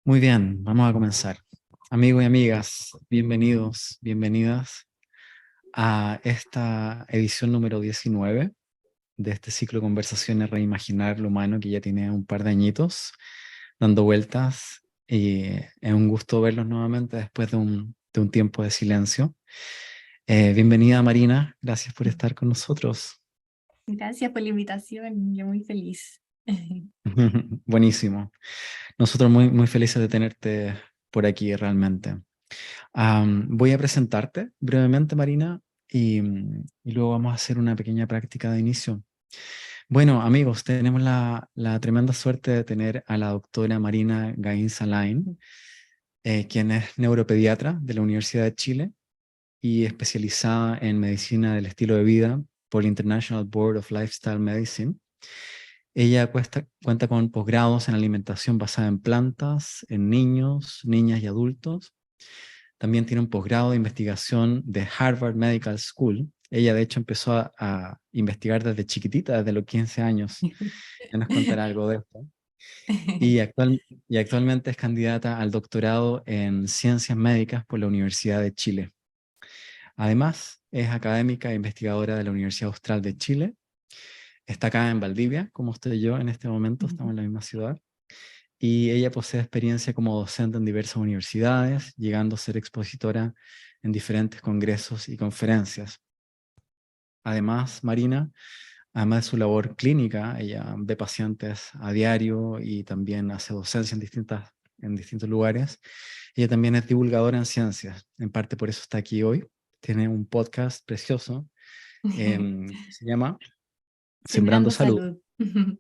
Muy bien, vamos a comenzar. Amigos y amigas, bienvenidos, bienvenidas a esta edición número 19 de este ciclo de conversaciones Reimaginar lo Humano, que ya tiene un par de añitos dando vueltas, y es un gusto verlos nuevamente después de un tiempo de silencio. Bienvenida Marina, gracias por estar con nosotros. Gracias por la invitación, yo muy feliz. Buenísimo. Nosotros muy, muy felices de tenerte por aquí realmente. Voy a presentarte brevemente, Marina, y luego vamos a hacer una pequeña práctica de inicio. Bueno, amigos, tenemos la tremenda suerte de tener a la doctora Marina Gainza Lain, quien es neuropediatra de la Universidad de Chile y especializada en medicina del estilo de vida por el International Board of Lifestyle Medicine. Ella cuenta con posgrados en alimentación basada en plantas, en niños, niñas y adultos. También tiene un posgrado de investigación de Harvard Medical School. Ella, de hecho, empezó a investigar desde chiquitita, desde los 15 años. Ya nos contará algo de esto. Y actualmente es candidata al doctorado en Ciencias Médicas por la Universidad de Chile. Además, es académica e investigadora de la Universidad Austral de Chile. Está acá en Valdivia, como estoy yo en este momento, estamos en la misma ciudad. Y ella posee experiencia como docente en diversas universidades, llegando a ser expositora en diferentes congresos y conferencias. Además, Marina, además de su labor clínica, ella ve pacientes a diario y también hace docencia en distintos lugares. Ella también es divulgadora en ciencias, en parte por eso está aquí hoy. Tiene un podcast precioso, que se llama Sembrando Sembrando Salud. salud.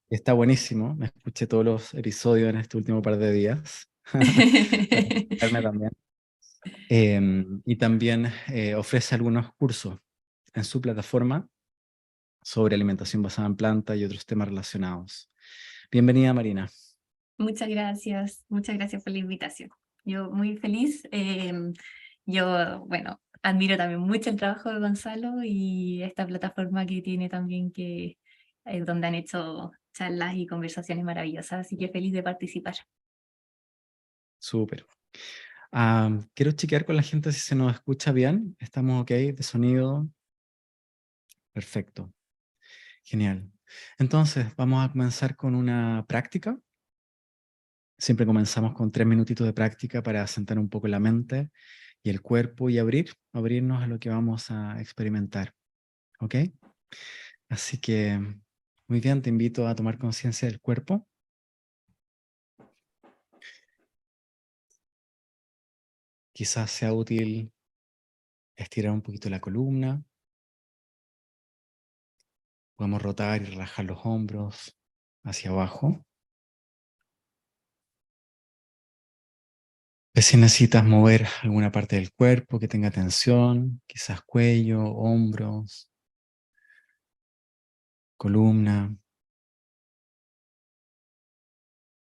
Está buenísimo, me escuché todos los episodios en este último par de días. Para escucharme también. Y también ofrece algunos cursos en su plataforma sobre alimentación basada en planta y otros temas relacionados. Bienvenida, Marina. Muchas gracias por la invitación. Yo muy feliz. Yo, bueno, admiro también mucho el trabajo de Gonzalo y esta plataforma que tiene también que donde han hecho charlas y conversaciones maravillosas, así que feliz de participar. Súper. Quiero chequear con la gente si se nos escucha bien. ¿Estamos ok de sonido? Perfecto. Genial. Entonces, vamos a comenzar con una práctica. Siempre comenzamos con 3 minutitos de práctica para asentar un poco la mente y el cuerpo y abrirnos a lo que vamos a experimentar. ¿Ok? Así que, muy bien, te invito a tomar conciencia del cuerpo. Quizás sea útil estirar un poquito la columna. Podemos rotar y relajar los hombros hacia abajo. Si necesitas mover alguna parte del cuerpo que tenga tensión, quizás cuello, hombros, columna.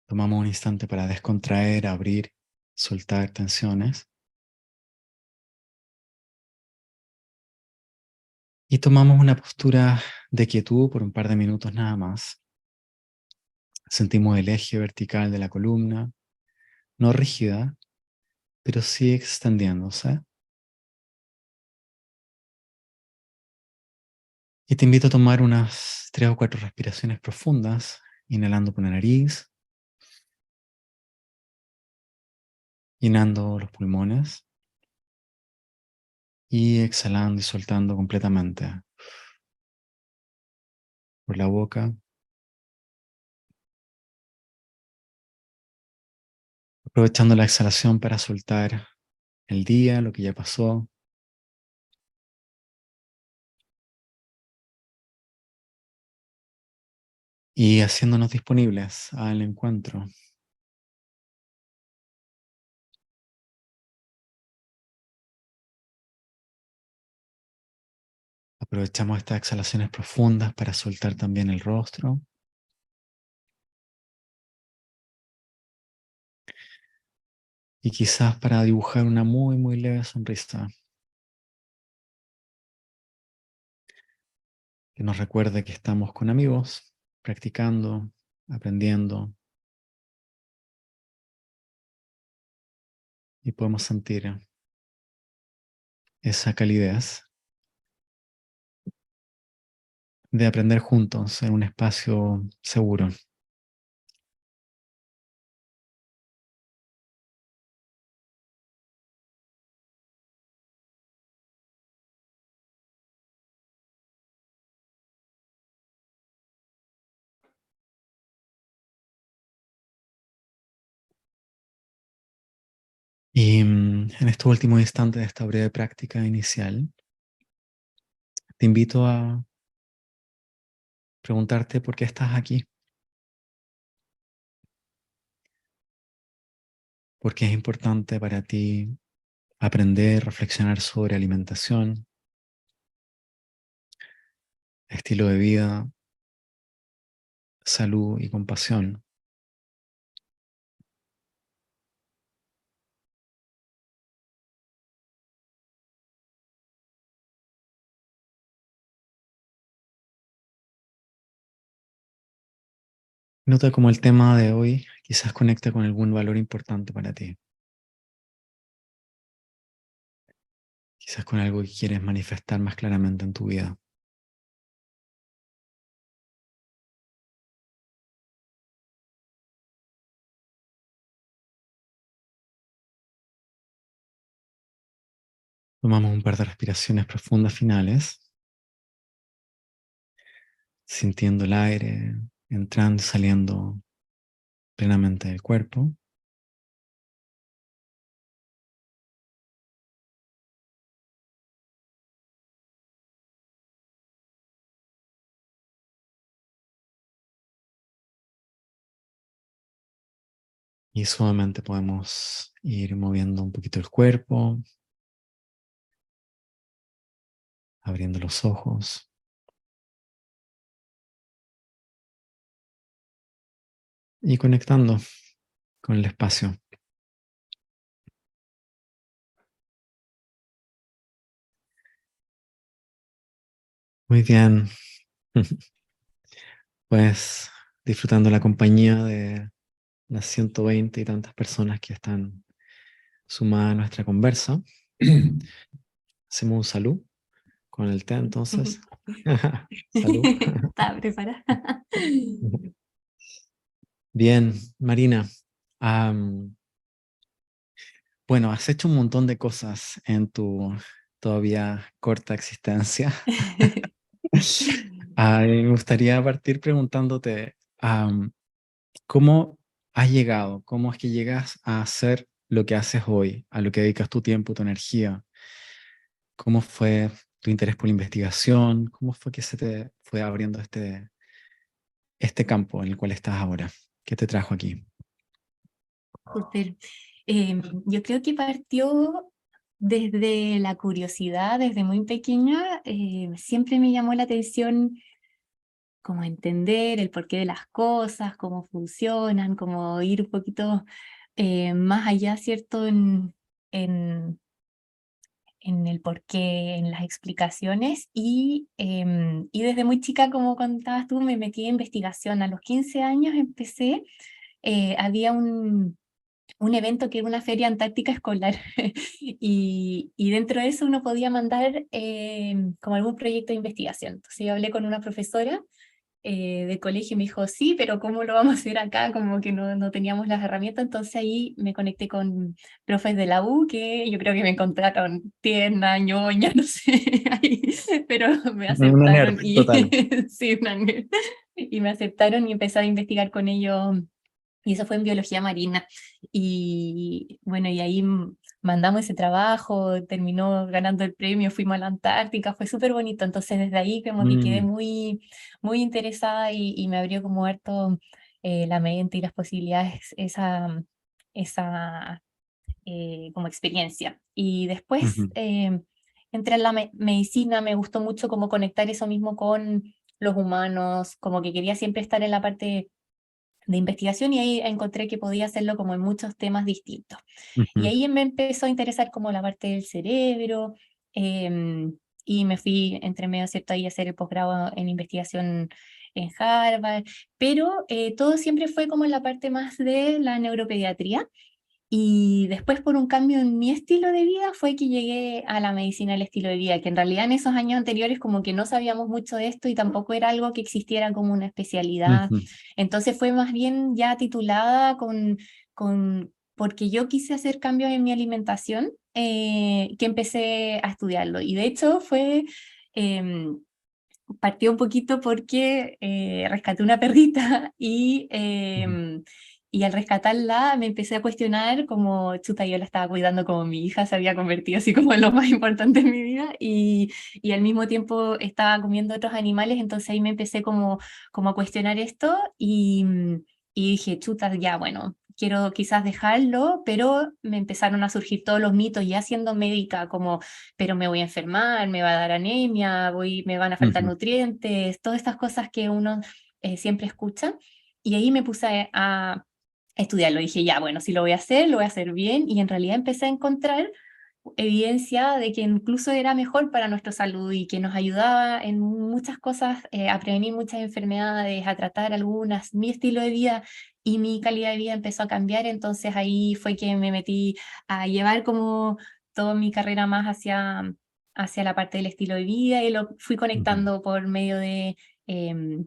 Tomamos un instante para descontraer, abrir, soltar tensiones. Y tomamos una postura de quietud por un par de minutos nada más. Sentimos el eje vertical de la columna, no rígida, pero sí extendiéndose. Y te invito a tomar unas 3 o 4 respiraciones profundas, inhalando por la nariz, llenando los pulmones y exhalando y soltando completamente por la boca, aprovechando la exhalación para soltar el día, lo que ya pasó, y haciéndonos disponibles al encuentro. Aprovechamos estas exhalaciones profundas para soltar también el rostro. Y quizás para dibujar una muy, muy leve sonrisa que nos recuerde que estamos con amigos, practicando, aprendiendo, y podemos sentir esa calidez de aprender juntos en un espacio seguro. Y en estos últimos instantes de esta breve práctica inicial, te invito a preguntarte por qué estás aquí, por qué es importante para ti aprender, reflexionar sobre alimentación, estilo de vida, salud y compasión. Nota cómo el tema de hoy quizás conecta con algún valor importante para ti, quizás con algo que quieres manifestar más claramente en tu vida. Tomamos un par de respiraciones profundas finales, sintiendo el aire entrando y saliendo plenamente del cuerpo. Y suavemente podemos ir moviendo un poquito el cuerpo, abriendo los ojos y conectando con el espacio. Muy bien. Pues disfrutando la compañía de las 120 y tantas personas que están sumadas a nuestra conversa. Hacemos un salud con el té entonces. Salud. Estaba preparada. Bien, Marina. Bueno, has hecho un montón de cosas en tu todavía corta existencia. Me gustaría partir preguntándote, ¿cómo has llegado? ¿Cómo es que llegas a hacer lo que haces hoy, a lo que dedicas tu tiempo, tu energía? ¿Cómo fue tu interés por la investigación? ¿Cómo fue que se te fue abriendo este campo en el cual estás ahora? ¿Qué te trajo aquí? Súper. Yo creo que partió desde la curiosidad, desde muy pequeña. Siempre me llamó la atención como entender el porqué de las cosas, cómo funcionan, como ir un poquito más allá, ¿cierto? En, en el porqué, en las explicaciones. Y desde muy chica, como contabas tú, me metí en investigación. A los 15 años empecé, había un evento que era una feria antártica escolar y dentro de eso uno podía mandar como algún proyecto de investigación. Entonces yo hablé con una profesora del colegio y me dijo, sí, pero ¿cómo lo vamos a hacer acá? Como que no teníamos las herramientas, entonces ahí me conecté con profes de la U que yo creo que me encontraron tierna, ñoña, no sé, ahí, pero me Una nerd, aceptaron y total. sí, y me aceptaron y empecé a investigar con ellos y eso fue en biología marina. Y bueno, y ahí mandamos ese trabajo, terminó ganando el premio, fuimos a la Antártica, fue súper bonito. Entonces desde ahí como que quedé Mm, muy interesada y me abrió como harto la mente y las posibilidades, esa como experiencia. Y después ujú, entré en la medicina, me gustó mucho como conectar eso mismo con los humanos, como que quería siempre estar en la parte de investigación y ahí encontré que podía hacerlo como en muchos temas distintos. Y ujú. ahí me empezó a interesar como la parte del cerebro y me fui entre medio, ¿cierto? Ahí a hacer el posgrado en investigación en Harvard, pero todo siempre fue como en la parte más de la neuropediatría Y después por un cambio en mi estilo de vida fue que llegué a la medicina del estilo de vida, que en realidad en esos años anteriores como que no sabíamos mucho de esto y tampoco era algo que existiera como una especialidad. Ujú, Entonces fue más bien ya titulada porque yo quise hacer cambios en mi alimentación, que empecé a estudiarlo. Y de hecho em, partió un poquito porque rescaté una perrita ujú, y al rescatarla me empecé a cuestionar como, chuta, yo la estaba cuidando como mi hija, se había convertido así como en lo más importante en mi vida y al mismo tiempo estaba comiendo otros animales, entonces ahí me empecé como a cuestionar esto y dije, chuta, ya bueno. Quiero quizás dejarlo, pero me empezaron a surgir todos los mitos ya siendo médica, como pero me voy a enfermar, me va a dar anemia, me van a faltar ujú, nutrientes, todas estas cosas que uno siempre escucha. Y ahí me puse a estudiarlo. Dije, ya, bueno, si lo voy a hacer bien. Y en realidad empecé a encontrar evidencia de que incluso era mejor para nuestra salud y que nos ayudaba en muchas cosas, a prevenir muchas enfermedades, a tratar algunas. Mi estilo de vida y mi calidad de vida empezó a cambiar, entonces ahí fue que me metí a llevar como toda mi carrera más hacia la parte del estilo de vida y lo fui ujú. conectando por medio em,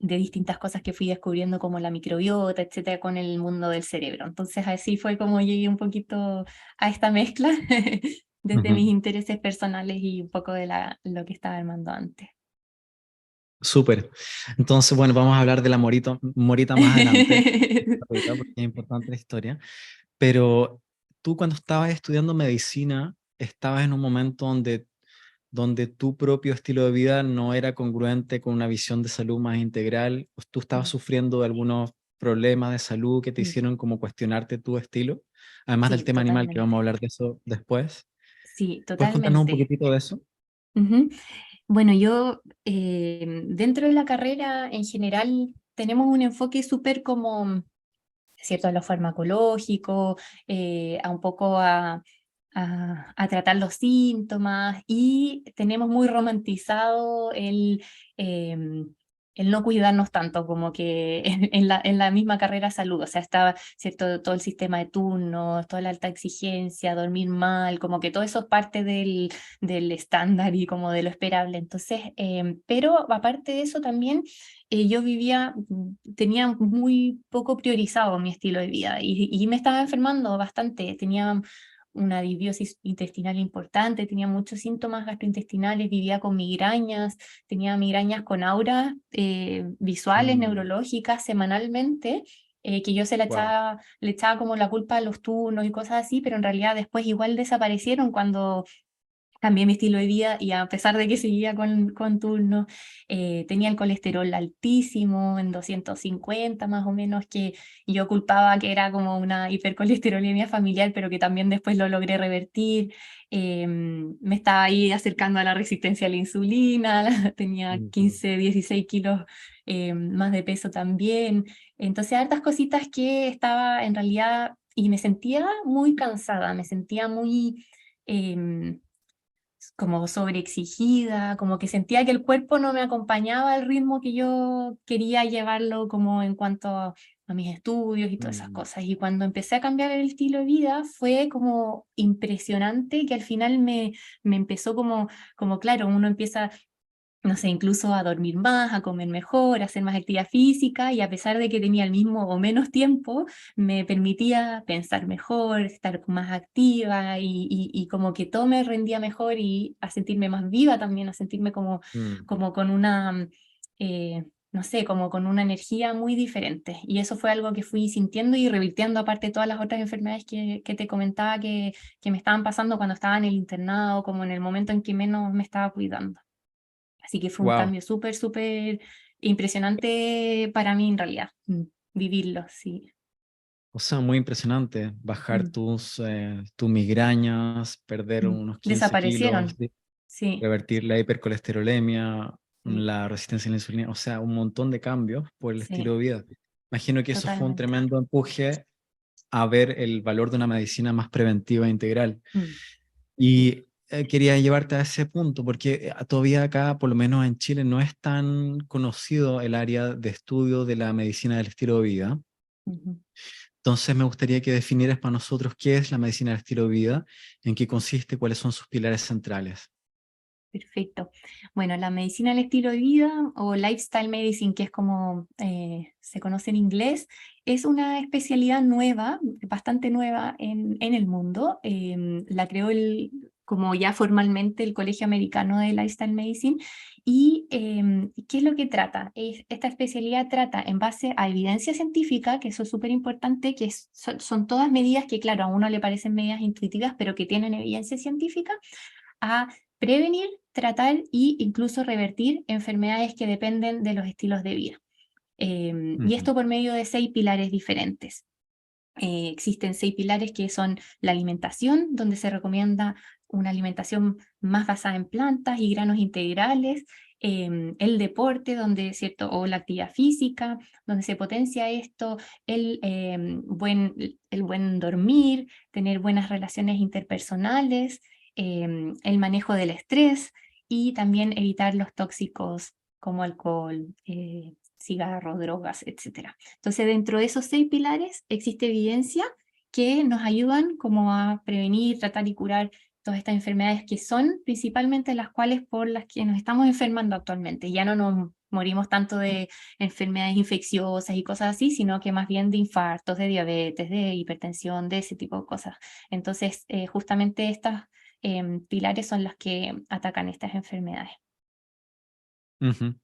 de distintas cosas que fui descubriendo como la microbiota, etcétera, con el mundo del cerebro. Entonces así fue como llegué un poquito a esta mezcla desde mis Ujú. intereses personales y un poco de lo que estaba armando antes. Súper. Entonces, bueno, vamos a hablar de la Morita más adelante, porque es importante la historia. Pero tú cuando estabas estudiando medicina, estabas en un momento donde tu propio estilo de vida no era congruente con una visión de salud más integral. Tú estabas Mm, sufriendo de algunos problemas de salud que te mm, hicieron como cuestionarte tu estilo, además del sí, tema animal, que vamos a totalmente. hablar de eso después. Sí, ¿Puedes contarnos un totalmente. poquitito de eso? Ujú. Bueno, yo dentro de la carrera en general tenemos un enfoque súper como, ¿cierto?, a lo farmacológico, a un poco a tratar los síntomas y tenemos muy romantizado em, el no cuidarnos tanto como que en la misma carrera de salud, o sea, estaba, ¿cierto?, todo el sistema de turnos, toda la alta exigencia, dormir mal, como que todo eso es parte del estándar y como de lo esperable. Entonces, pero aparte de eso también yo tenía muy poco priorizado mi estilo de vida y me estaba enfermando bastante, tenía una disbiosis intestinal importante, tenía muchos síntomas gastrointestinales, vivía con migrañas, tenía migrañas con auras visuales, neurológicas semanalmente, que yo Wow. le echaba como la culpa a los turnos y cosas así, pero en realidad después igual desaparecieron cuando cambié mi estilo de vida y a pesar de que seguía con turno, tenía el colesterol altísimo, en 250 más o menos, que yo culpaba que era como una hipercolesterolemia familiar, pero que también después lo logré revertir. Me estaba ahí acercando a la resistencia a la insulina, tenía 15 16 kilos más de peso también. Entonces, hartas cositas que estaba en realidad, y me sentía muy cansada, me sentía muy... em, como sobreexigida, como que sentía que el cuerpo no me acompañaba al ritmo que yo quería llevarlo como en cuanto a mis estudios y todas esas Mm, cosas. Y cuando empecé a cambiar el estilo de vida fue como impresionante que al final me empezó como claro, uno empieza no sé, incluso a dormir más, a comer mejor, a hacer más actividad física y a pesar de que tenía el mismo o menos tiempo, me permitía pensar mejor, estar más activa y como que todo me rendía mejor y a sentirme más viva también, a sentirme mm. como con una, no sé, como con una energía muy diferente. Y eso fue algo que fui sintiendo y revirtiendo aparte todas las otras enfermedades que te comentaba que me estaban pasando cuando estaba en el internado, como en el momento en que menos me estaba cuidando. Así que fue un Wow. cambio súper, súper impresionante para mí en realidad, vivirlo, sí. O sea, muy impresionante. Bajar Mm, tus migrañas, perder mm. unos 15 kilos, Desaparecieron, sí, revertir la hipercolesterolemia, sí, la resistencia a la insulina, o sea, un montón de cambios por el estilo sí, de vida. Imagino que eso fue un totalmente. tremendo empuje a ver el valor de una medicina más preventiva e integral. Mm, Y quería llevarte a ese punto, porque todavía acá, por lo menos en Chile, no es tan conocido el área de estudio de la medicina del estilo de vida. ujú, Entonces me gustaría que definieras para nosotros qué es la medicina del estilo de vida, en qué consiste, cuáles son sus pilares centrales. Perfecto. Bueno, la medicina del estilo de vida o lifestyle medicine, que es como se conoce en inglés, es una especialidad nueva, bastante nueva en el mundo. La creó como ya formalmente el Colegio Americano de Lifestyle Medicine. ¿Y qué es lo que trata? Esta especialidad trata en base a evidencia científica, que eso es súper importante, que son todas medidas que, claro, a uno le parecen medidas intuitivas, pero que tienen evidencia científica, a prevenir, tratar e incluso revertir enfermedades que dependen de los estilos de vida. Y Ujú, esto por medio de 6 pilares diferentes. Existen 6 pilares que son la alimentación, donde se recomienda una alimentación más basada en plantas y granos integrales, el deporte, donde, ¿cierto? O la actividad física, donde se potencia esto, el buen dormir, tener buenas relaciones interpersonales, el manejo del estrés y también evitar los tóxicos como alcohol, cigarros, drogas, etc. Entonces, dentro de esos 6 pilares existe evidencia que nos ayudan como a prevenir, tratar y curar todas estas enfermedades que son principalmente las cuales por las que nos estamos enfermando actualmente. Ya no nos morimos tanto de enfermedades infecciosas y cosas así, sino que más bien de infartos, de diabetes, de hipertensión, de ese tipo de cosas. Entonces, justamente estos pilares son los que atacan estas enfermedades. ujú.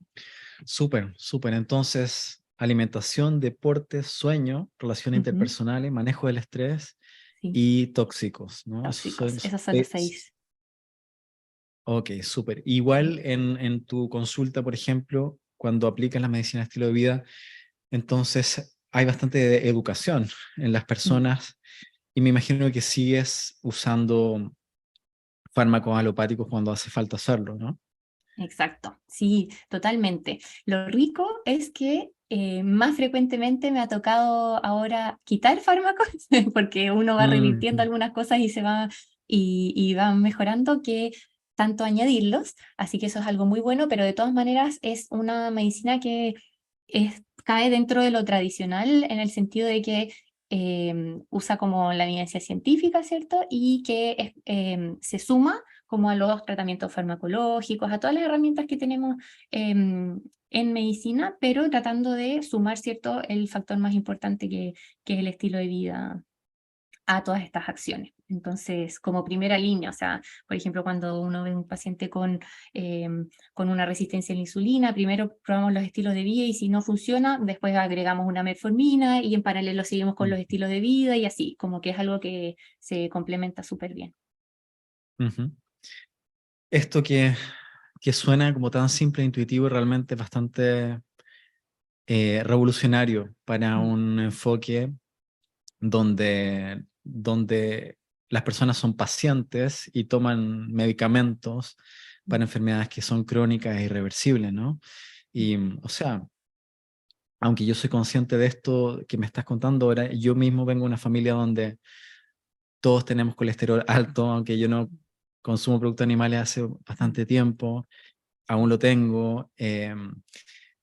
Súper, súper. Entonces, alimentación, deporte, sueño, relaciones Ujú, interpersonales, manejo del estrés sí, y tóxicos, ¿no? Esos tóxicos, son esos son los seis. 6. Ok, súper. Sí. Igual en tu consulta, por ejemplo, cuando aplicas la medicina de estilo de vida, entonces hay bastante educación en las Mm. personas y me imagino que sigues usando fármacos alopáticos cuando hace falta hacerlo, ¿no? Exacto, sí, totalmente. Lo rico es que más frecuentemente me ha tocado ahora quitar fármacos, porque uno va revirtiendo Mm, algunas cosas y se va y va mejorando, que tanto añadirlos. Así que eso es algo muy bueno, pero de todas maneras es una medicina que cae dentro de lo tradicional en el sentido de que usa como la evidencia científica, ¿cierto? Y que se suma como a los tratamientos farmacológicos, a todas las herramientas que tenemos en medicina, pero tratando de sumar, ¿cierto?, el factor más importante que es el estilo de vida a todas estas acciones. Entonces, como primera línea, o sea, por ejemplo, cuando uno ve un paciente con una resistencia a la insulina, primero probamos los estilos de vida y si no funciona, después agregamos una metformina y en paralelo seguimos con mm, los estilos de vida y así, como que es algo que se complementa súper bien. ujú. Esto que suena como tan simple e intuitivo, realmente bastante revolucionario para Mm, un enfoque donde las personas son pacientes y toman medicamentos mm, para enfermedades que son crónicas e irreversibles, ¿no? mm, Y, o sea, aunque yo soy consciente de esto que me estás contando ahora, yo mismo vengo de una familia donde todos tenemos colesterol alto, aunque yo no consumo productos animales hace mm, bastante tiempo, aún lo tengo.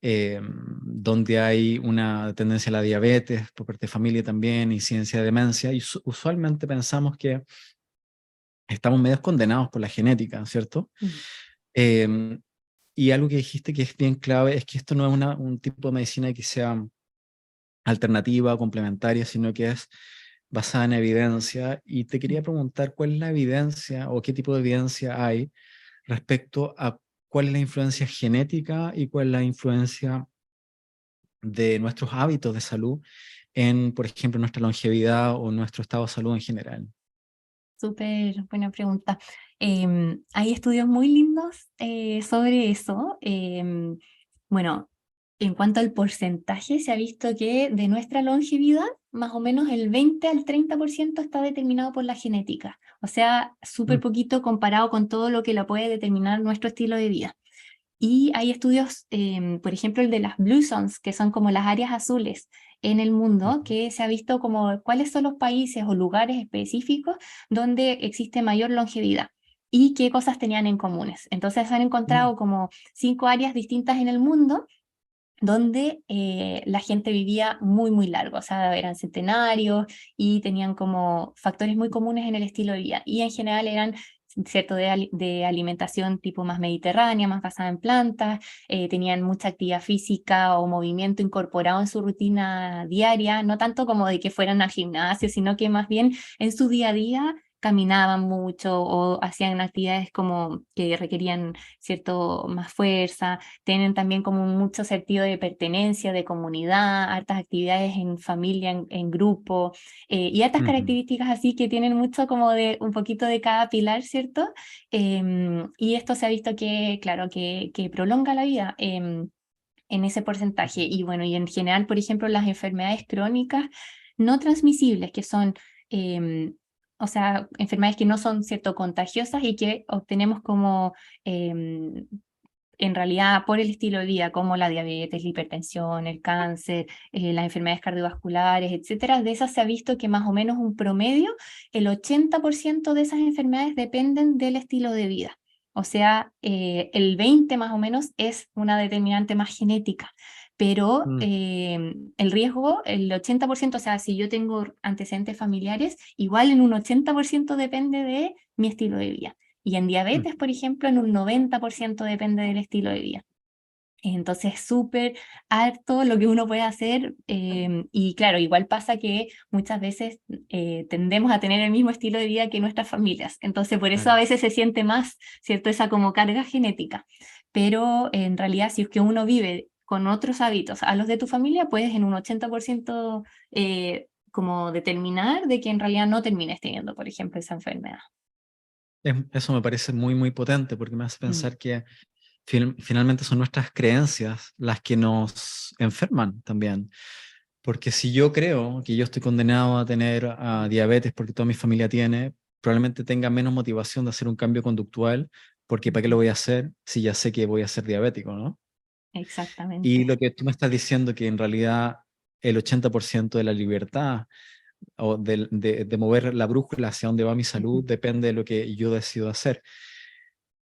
Donde hay una tendencia a la diabetes por parte de familia también, incidencia de demencia, y usualmente pensamos que estamos medio condenados por la genética, ¿cierto? mm. Em, y algo que dijiste que es bien clave es que esto no es un tipo de medicina que sea alternativa o complementaria, sino que es basada en evidencia. Y te quería Mm. preguntar cuál es la evidencia o qué tipo de evidencia hay respecto a cuál es la influencia genética y cuál es la influencia de nuestros hábitos de salud en, por ejemplo, nuestra longevidad o nuestro estado de salud en general. Súper buena pregunta. Hay estudios muy lindos sobre eso. Bueno, en cuanto al porcentaje, se ha visto que de nuestra longevidad, más o menos el 20 al 30% está determinado por la genética. O sea, súper Mm, poquito comparado con todo lo que la puede determinar nuestro estilo de vida. Y hay estudios, por ejemplo, el de las Blue Zones, que son como las áreas azules en el mundo, ujú, que se ha visto como cuáles son los países o lugares específicos donde existe mayor longevidad y qué cosas tenían en comunes. Entonces han mm, encontrado como 5 áreas distintas en el mundo donde la gente vivía muy, muy largo, o sea, eran centenarios y tenían como factores muy comunes en el estilo de vida, y en general eran cierto de alimentación tipo más mediterránea, más basada en plantas, tenían mucha actividad física o movimiento incorporado en su rutina diaria, no tanto como de que fueran al gimnasio, sino que más bien en su día a día caminaban mucho o hacían actividades como que requerían cierto más fuerza, tienen también como mucho sentido de pertenencia, de comunidad, hartas actividades en familia, en grupo, y hartas Ujú. características así que tienen mucho como de un poquito de cada pilar, ¿cierto? Y esto se ha visto que, claro, que prolonga la vida. En ese porcentaje. Y bueno, y en general, por ejemplo, las enfermedades crónicas no transmisibles, que son, o sea, enfermedades que no son, ¿cierto?, contagiosas y que obtenemos como, en realidad, por el estilo de vida, como la diabetes, la hipertensión, el cáncer, las enfermedades cardiovasculares, etcétera. De esas se ha visto que más o menos un promedio, el 80% de esas enfermedades dependen del estilo de vida. O sea, el 20 más o menos es una determinante más genética, pero Mm, el riesgo, el 80%, o sea, si yo tengo antecedentes familiares, igual en un 80% depende de mi estilo de vida. Y en mm, diabetes, por ejemplo, en un 90% depende del estilo de vida. Entonces, súper harto lo que uno puede hacer. Y claro, igual pasa que muchas veces tendemos a tener el mismo estilo de vida que nuestras familias. Entonces, por eso a claro. veces se siente más, ¿cierto? Esa como carga genética. Pero en realidad, si es que uno vive con otros hábitos a los de tu familia, puedes en un 80% como determinar de que en realidad no termines teniendo, por ejemplo, esa enfermedad. Eso me parece muy, muy potente porque me hace Mm, pensar que finalmente son nuestras creencias las que nos enferman también. Porque si yo creo que yo estoy condenado a tener diabetes porque toda mi familia tiene, probablemente tenga menos motivación de hacer un cambio conductual, porque ¿para qué lo ujú. voy a hacer si ya sé que voy a ser diabético, ¿no? Y Exactamente. lo que tú me estás diciendo que en realidad el 80% de la libertad o de mover la brújula hacia dónde va mi salud Ujú. depende de lo que yo decido hacer.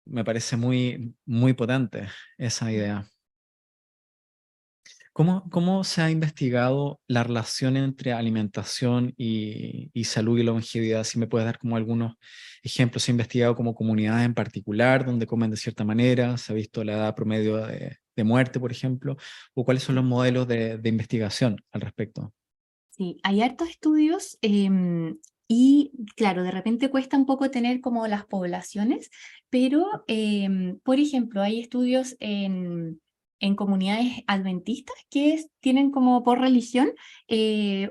Me parece muy, muy potente esa idea. ¿Cómo se ha investigado la relación entre alimentación y salud y longevidad? Si me puedes dar como algunos ejemplos. ¿Se ha investigado como comunidades en particular donde comen de cierta manera? ¿Se ha visto la edad promedio de muerte, por ejemplo? ¿O cuáles son los Sí. modelos de investigación al respecto? Sí, hay hartos estudios y claro, de repente cuesta un poco tener como las poblaciones, pero por ejemplo, hay estudios en comunidades adventistas que tienen como por religión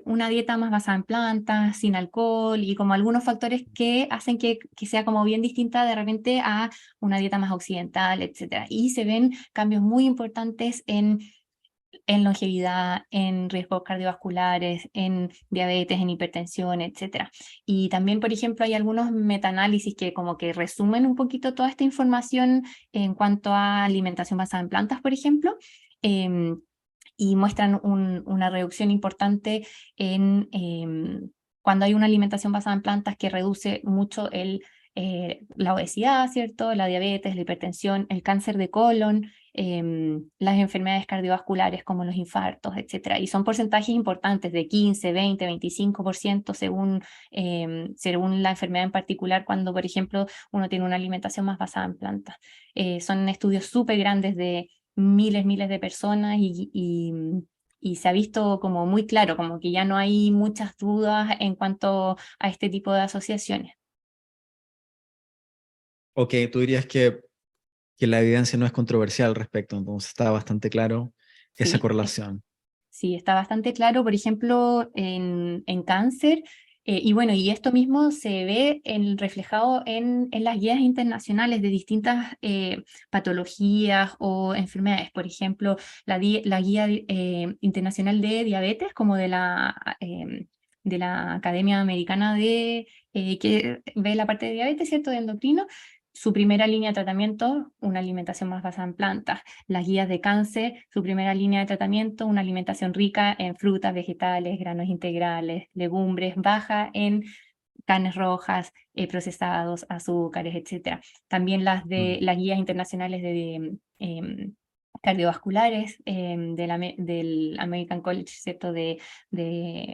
una dieta más basada en plantas, sin alcohol y como algunos factores que hacen que sea como bien distinta de repente a una dieta más occidental, etcétera. Y se ven cambios muy importantes en longevidad, en riesgos cardiovasculares, en diabetes, en hipertensión, etcétera. Y también, por ejemplo, hay algunos metaanálisis que como que resumen un poquito toda esta información en cuanto a alimentación basada en plantas, por ejemplo, em, y muestran una reducción importante en cuando hay una alimentación basada en plantas que reduce mucho la obesidad, ¿cierto? La diabetes, la hipertensión, el cáncer de colon, las enfermedades cardiovasculares como los infartos, etcétera. Y son porcentajes importantes de 15, 20, 25% según la enfermedad en particular, cuando, por ejemplo, uno tiene una alimentación más basada en plantas. Son estudios súper grandes de miles de personas y se ha visto como muy claro, como que ya no hay muchas dudas en cuanto a este tipo de asociaciones. Ok, tú dirías que la evidencia no es controversial al respecto, entonces está bastante claro esa Sí, correlación. sí, está bastante claro, por ejemplo, en cáncer, y bueno, y esto mismo se ve reflejado en las guías internacionales de distintas patologías o enfermedades. Por ejemplo, la guía internacional de diabetes, como de la Academia Americana que ve la parte de diabetes, ¿cierto?, de endocrino. Su primera línea de tratamiento, una alimentación más basada en plantas. Las guías de cáncer, su primera línea de tratamiento, una alimentación rica en frutas, vegetales, granos integrales, legumbres, baja en carnes rojas, procesados, azúcares, etcétera. También las Mm. las guías internacionales de cardiovasculares del American College, ¿cierto? De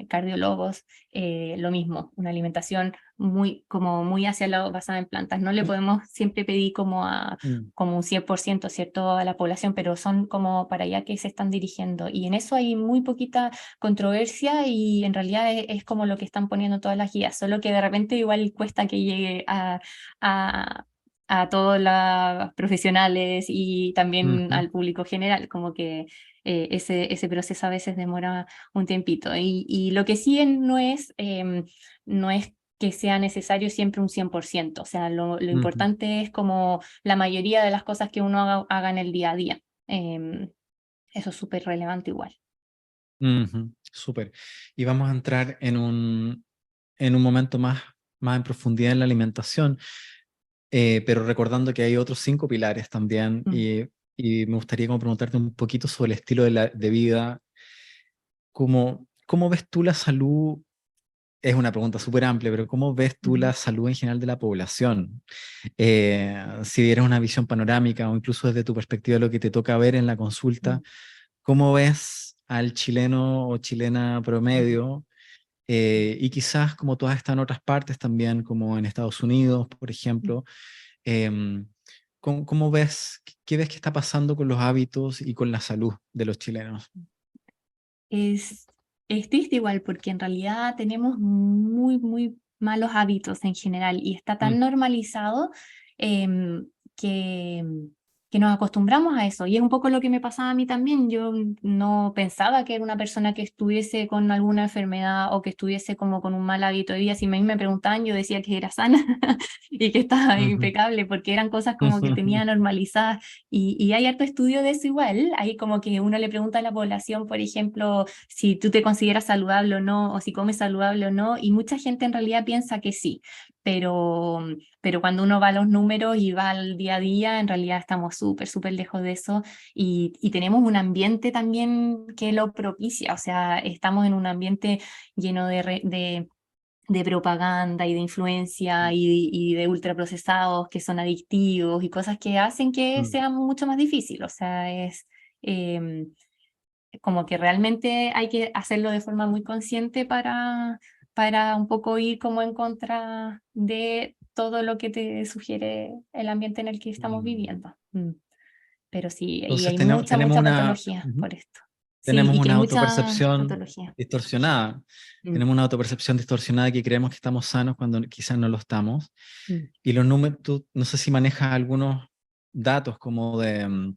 cardiólogos, lo mismo, una alimentación como muy hacia el lado basada en plantas. No le podemos siempre pedir Mm, como un 100%, ¿cierto? A la población, pero son como para allá que se están dirigiendo. Y en eso hay muy poquita controversia y en realidad es como lo que están poniendo todas las guías, solo que de repente igual cuesta que llegue a a todos los profesionales y también ujú, al público general, como que ese proceso a veces demora un tiempito. Y lo que sí no es que sea necesario siempre un 100%, o sea, lo ujú, importante es como la mayoría de las cosas que uno haga en el día a día. Eso es súper relevante igual. ujú, súper. Y vamos a entrar en un momento más en profundidad en la alimentación, pero recordando que hay otros 5 pilares también, Mm, y me gustaría como preguntarte un poquito sobre el estilo de vida. ¿Cómo ves tú la salud? Es una pregunta súper amplia, pero ¿cómo ves tú mm, la salud en general de la población? Si dieras una visión panorámica o incluso desde tu perspectiva lo que te toca ver en la consulta, mm, ¿cómo ves al chileno o chilena mm, promedio? Y quizás como todas están en otras partes también, como en Estados Unidos, por mm. ejemplo, em, ¿cómo ves, qué ves que está pasando con los hábitos y con la salud de los chilenos? Es, es triste igual porque en realidad tenemos muy malos hábitos en general y está Mm, tan normalizado em, que, que nos acostumbramos a eso. Y es un poco lo que me pasaba a mí también. Yo no pensaba que era una persona que estuviese con alguna enfermedad o que estuviese como con un mal hábito de vida. Si a mí me preguntaban, yo decía que era sana y que estaba ujú, impecable porque eran cosas como que tenía normalizadas y hay harto estudio de eso igual, hay como que uno le pregunta a la población, por ejemplo, si tú te consideras saludable o no, o si comes saludable o no, y mucha gente en realidad piensa que sí, pero cuando uno va a los números y va al día a día, en realidad estamos súper lejos de eso y tenemos un ambiente también que lo propicia, o sea, estamos en un ambiente lleno de propaganda y de influencia y de ultraprocesados que son adictivos y cosas que hacen que mm, sea mucho más difícil. O sea, es eh, como que realmente hay que hacerlo de forma muy consciente para un poco ir como en contra de todo lo que te sugiere el ambiente en el que estamos mm. viviendo. Pero sí, y Entonces hay tenemos mucha una, patología ujú, por esto. Sí, tenemos y que una hay mucha autopercepción patología. distorsionada. Mm, Tenemos una autopercepción distorsionada que creemos que estamos sanos cuando quizás no lo estamos. mm, Y los números, tú no sé si manejas algunos datos como de,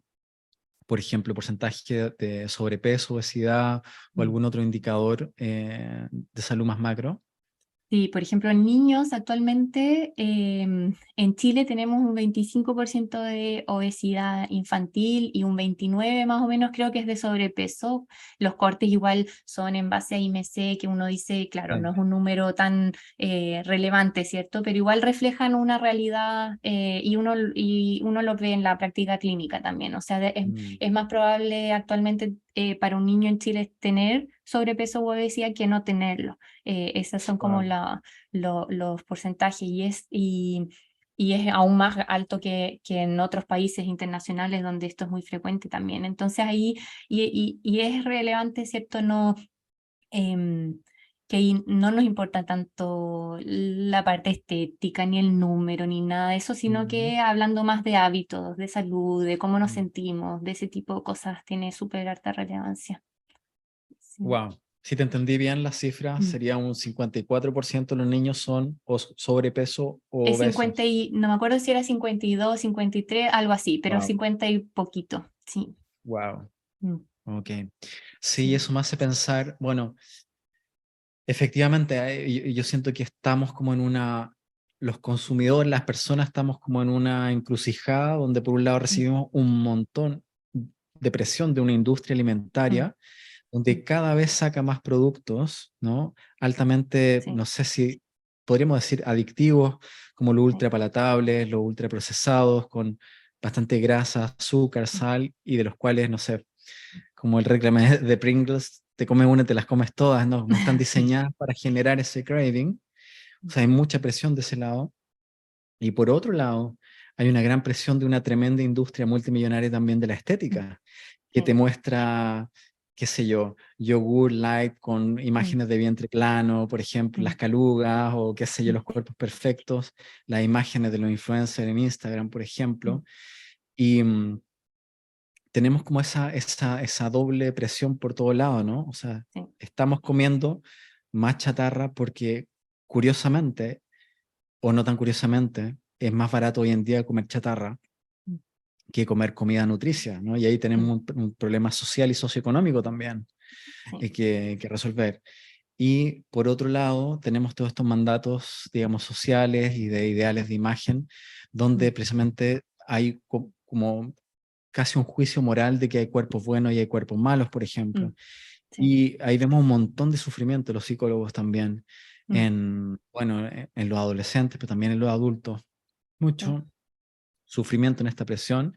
por ejemplo, porcentaje de sobrepeso, obesidad o mm. algún otro indicador de salud más macro. Sí, por ejemplo, en niños actualmente en Chile tenemos un 25% de obesidad infantil y un 29% más o menos creo que es de sobrepeso. Los cortes igual son en base a IMC, que uno dice, claro, no Sí. es un número tan relevante, ¿cierto? Pero igual reflejan una realidad y uno lo ve en la práctica clínica también. O sea, Mm, es más probable actualmente para un niño en Chile tener sobrepeso u obesidad que no tenerlo. Esos son como wow. los porcentajes y es aún más alto que en otros países internacionales donde esto es muy frecuente también. Entonces ahí, y es relevante, ¿cierto? No, em, que ahí no nos importa tanto la parte estética, ni el número, ni nada de eso, sino Mm, que hablando más de hábitos, de salud, de cómo nos mm. sentimos, de ese tipo de cosas, tiene súper alta relevancia. Sí. Wow. Si te entendí bien las cifras, Mm. sería un 54% de los niños son sobrepeso o Es 50 obesos. y, no me acuerdo si era 52, 53, algo así, pero Wow. 50 y poquito, sí. Wow. Mm, Ok. Sí, sí. eso me hace pensar, bueno, efectivamente, yo siento que estamos como en los consumidores, las personas estamos como en una encrucijada donde por un lado Mm, recibimos un montón de presión de una industria mm, alimentaria donde mm, cada vez saca más productos, ¿no? Altamente, sí, no sé si podríamos decir adictivos, como los sí, ultrapalatables, los ultraprocesados, con bastante grasa, azúcar, mm, sal, y de los cuales, no sé, como el reclame de Pringles, te comes una y te las comes todas, ¿no? Como están sí. diseñadas para generar ese craving. O Mm, sea, hay mucha presión de ese lado. Y por otro lado, hay una gran presión de una tremenda industria multimillonaria también de la estética, que te Sí. muestra, qué sé yo, yogur light con Mm, imágenes de vientre plano, por ejemplo, las mm, calugas, o qué sé yo, mm, los cuerpos perfectos, las imágenes de los influencers en Instagram, por mm, ejemplo. Y tenemos como esa doble presión por todo lado, ¿no? O sea, sí. estamos comiendo más chatarra porque, curiosamente, o no tan curiosamente, es más barato hoy en día comer chatarra Mm, que comer comida nutricia, ¿no? Y ahí mm, tenemos un problema social y socioeconómico también sí. que resolver. Y por otro lado, tenemos todos estos mandatos, digamos, sociales y de ideales de imagen, Mm, donde precisamente hay como casi un juicio moral de que hay cuerpos buenos y hay cuerpos malos, por mm, ejemplo. sí. Y ahí vemos un montón de sufrimiento, los psicólogos también, Mm, bueno, en los adolescentes, pero también en los adultos. sí. Mucho sufrimiento en esta presión.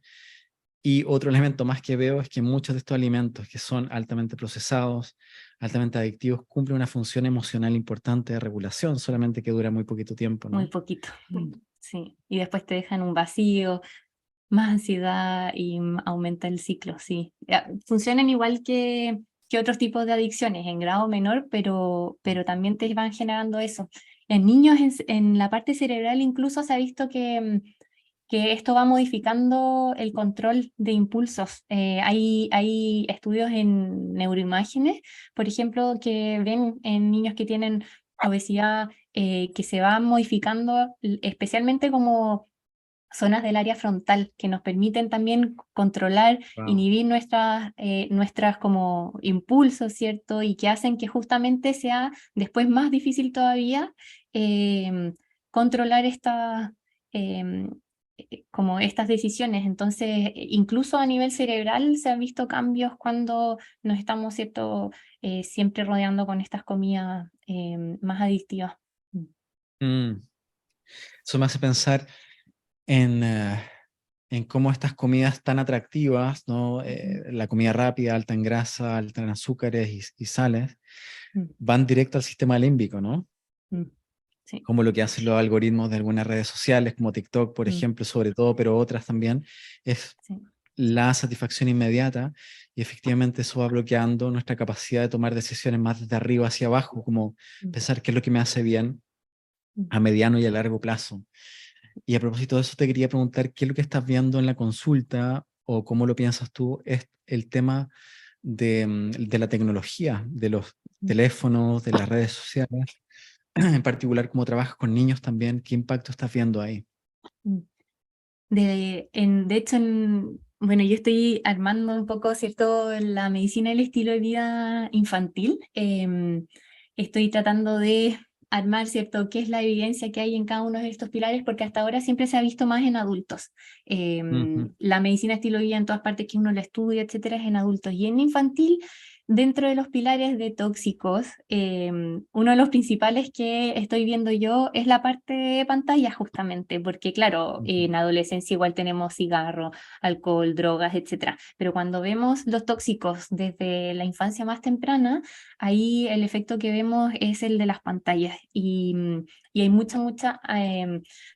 Y otro elemento más que veo es que muchos de estos alimentos que son altamente procesados, altamente adictivos, cumplen una función emocional importante de regulación, solamente que dura muy poquito tiempo, Muy ¿no? poquito. Sí. Y después te dejan un vacío, más ansiedad y aumenta el ciclo, sí. Funcionan igual que otros tipos de adicciones, en grado menor, pero también te van generando eso. En niños, en la parte cerebral incluso se ha visto que esto va modificando el control de impulsos. Hay estudios en neuroimágenes, por ejemplo, que ven en niños que tienen obesidad, que se va modificando especialmente como zonas del área frontal que nos permiten también controlar, Wow. inhibir nuestras como impulsos, ¿cierto? Y que hacen que justamente sea después más difícil todavía controlar em, como estas decisiones. Entonces, incluso a nivel cerebral se han visto cambios cuando nos estamos, ¿cierto? Siempre rodeando con estas comidas más adictivas. Mm. Eso me hace pensar en, en cómo estas comidas tan atractivas, ¿no? Ujú. La comida rápida, alta en grasa, alta en azúcares y sales, Mm, van directo al sistema límbico, ¿no? mm, sí, Como lo que hacen los algoritmos de algunas redes sociales, como TikTok, por mm, ejemplo, sobre todo, pero otras también, es sí. la satisfacción inmediata, y efectivamente eso va bloqueando nuestra capacidad de tomar decisiones más desde arriba hacia abajo, como Mm, pensar qué es lo que me hace bien mm. a mediano y a largo plazo. Y a propósito de eso, te quería preguntar qué es lo que estás viendo en la consulta o cómo lo piensas tú, es el tema de la tecnología, de los Mm, teléfonos, de las redes sociales, en particular cómo trabajas con niños también, ¿qué impacto estás viendo ahí? mm. De hecho, bueno, yo estoy armando un poco, ¿cierto?, la medicina del estilo de vida infantil. Estoy tratando de armar, ¿cierto?, qué es la evidencia que hay en cada uno de estos pilares, porque hasta ahora siempre se ha visto más en adultos. Ujú. La medicina estilo de vida en todas partes que uno la estudia, etcétera, es en adultos. Y en infantil, dentro de los pilares de tóxicos, uno de los principales que estoy viendo yo es la parte de pantalla justamente, porque claro, Ujú. en adolescencia igual tenemos cigarro, alcohol, drogas, etcétera, pero cuando vemos los tóxicos desde la infancia más temprana, ahí el efecto que vemos es el de las pantallas y hay mucha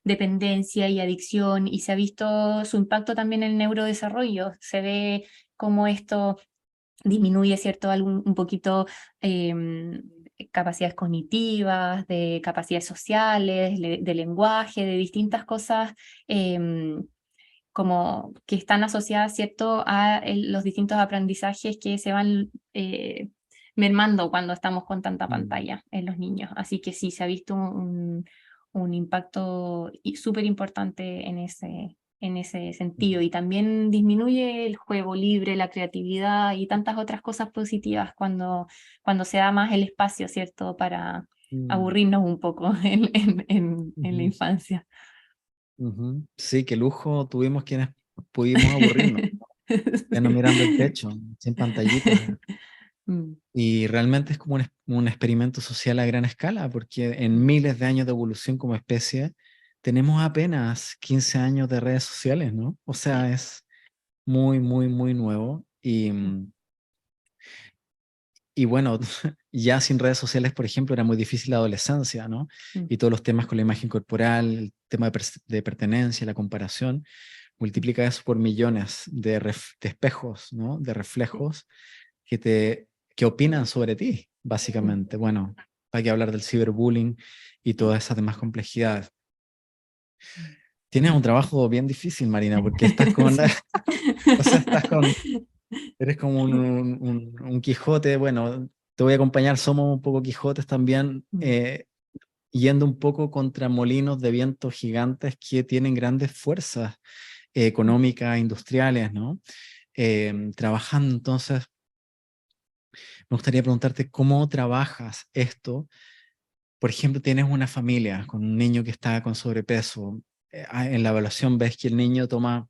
dependencia y adicción y se ha visto su impacto también en el neurodesarrollo, se ve como esto disminuye, ¿cierto?, un poquito capacidades cognitivas, de capacidades sociales, de lenguaje, de distintas cosas como que están asociadas, ¿cierto?, a los distintos aprendizajes que se van mermando cuando estamos con tanta Mm. pantalla en los niños. Así que sí, se ha visto un impacto súper importante en ese sentido. Y también disminuye el juego libre, la creatividad y tantas otras cosas positivas cuando se da más el espacio, ¿cierto?, para Mm. aburrirnos un poco en la Ujú. infancia. Ujú. Sí, qué lujo tuvimos quienes pudimos aburrirnos, ya no mirando el techo, sin pantallitas. Mm, Y realmente es como un experimento social a gran escala, porque en miles de años de evolución como especie, tenemos apenas 15 años de redes sociales, ¿no? O sí, sea, es muy, muy, muy nuevo. Y, mm, y bueno, ya sin redes sociales, por ejemplo, era muy difícil la adolescencia, ¿no? Mm, Y todos los temas con la imagen corporal, el tema de pertenencia, la comparación, mm, multiplica eso por millones de espejos, ¿no? De sí, reflejos que opinan sobre ti, mm, básicamente. Bueno, hay que hablar del ciberbullying y todas esas demás complejidades. mm. Tienes un trabajo bien difícil, Marina, porque estás con, Sí. o sea, eres como un Quijote. Bueno, te voy a acompañar, somos un poco Quijotes también, Mm, yendo un poco contra molinos de viento gigantes que tienen grandes fuerzas económicas, industriales, ¿no? Trabajando, entonces, me gustaría preguntarte cómo trabajas esto. Por ejemplo, tienes una familia con un niño que está con sobrepeso. En la evaluación ves que el niño toma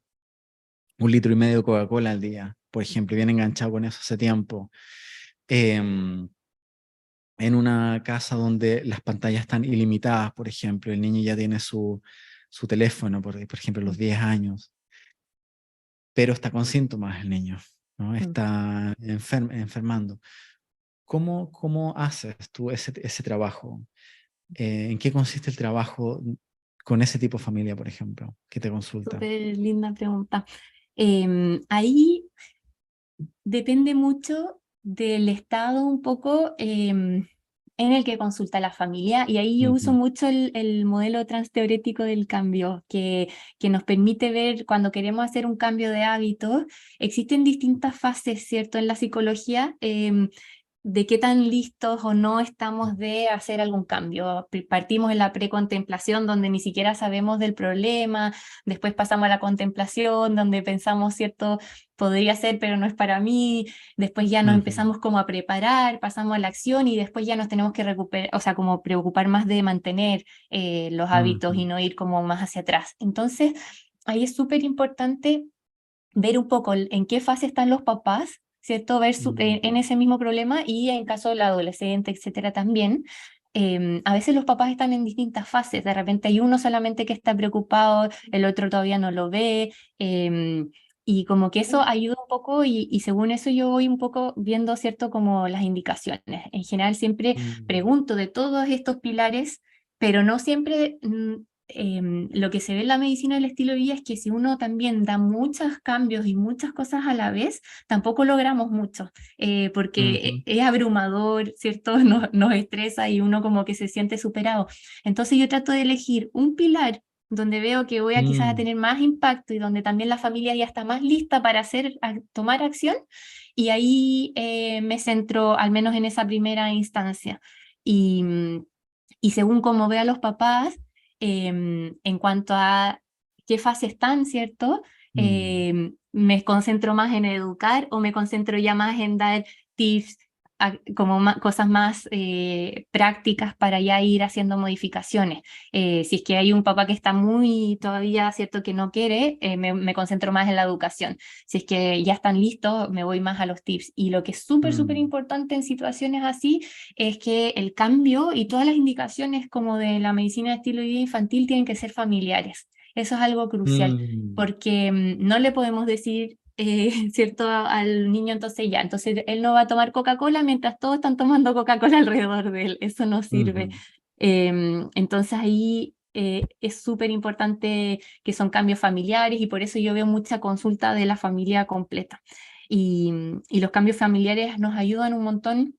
1,5 litros de Coca-Cola al día, por ejemplo, y viene enganchado con eso hace tiempo. Em, en una casa donde las pantallas están ilimitadas, por ejemplo, el niño ya tiene su teléfono, por ejemplo, a los 10 años, pero está con síntomas el niño, ¿no? mm. Está enfermando. ¿Cómo haces tú ese trabajo? ¿En qué consiste el trabajo con ese tipo de familia, por ejemplo, que te consulta? Súper linda pregunta. Ahí depende mucho del estado un poco en el que consulta la familia, y ahí yo uso Ujú, mucho el modelo transteorético del cambio, que nos permite ver cuando queremos hacer un cambio de hábitos. Existen distintas fases, ¿cierto? En la psicología, de qué tan listos o no estamos de hacer algún cambio. Partimos en la precontemplación, donde ni siquiera sabemos del problema, después pasamos a la contemplación, donde pensamos, ¿cierto? Podría ser, pero no es para mí. Después ya nos ujú, empezamos como a preparar, pasamos a la acción, y después ya nos tenemos que recuperar, o sea, como preocupar más de mantener los hábitos y ujú, no ir como más hacia atrás. Entonces, ahí es súper importante ver un poco en qué fase están los papás, ¿cierto? Ver en mm, ese mismo problema, y en caso del adolescente, etcétera, también. A veces los papás están en distintas fases, de repente hay uno solamente que está preocupado, el otro todavía no lo ve, y como que eso ayuda un poco, y según eso yo voy un poco viendo, ¿cierto? Como las indicaciones. En general siempre mm, pregunto de todos estos pilares, pero no siempre lo que se ve en la medicina del estilo de vida es que si uno también da muchos cambios y muchas cosas a la vez, tampoco logramos mucho, porque ujú, es abrumador, ¿cierto? Nos estresa y uno como que se siente superado. Entonces yo trato de elegir un pilar donde veo que voy a quizás a mm, tener más impacto, y donde también la familia ya está más lista para tomar acción, y ahí me centro al menos en esa primera instancia. Y, y según cómo veo a los papás, en cuanto a qué fase están, ¿cierto? mm. Me concentro más en educar, o me concentro ya más en dar tips, como cosas más prácticas para ya ir haciendo modificaciones. Si es que hay un papá que está muy todavía, ¿cierto? Que no quiere, me concentro más en la educación. Si es que ya están listos, me voy más a los tips. Y lo que es súper, súper Mm, importante en situaciones así es que el cambio y todas las indicaciones como de la medicina de estilo de vida infantil tienen que ser familiares. Eso es algo crucial, mm, porque no le podemos decir, ¿cierto? Al niño, entonces ya, entonces él no va a tomar Coca-Cola mientras todos están tomando Coca-Cola alrededor de él. Eso no sirve. ujú, Entonces ahí es súper importante que son cambios familiares, y por eso yo veo mucha consulta de la familia completa. Y los cambios familiares nos ayudan un montón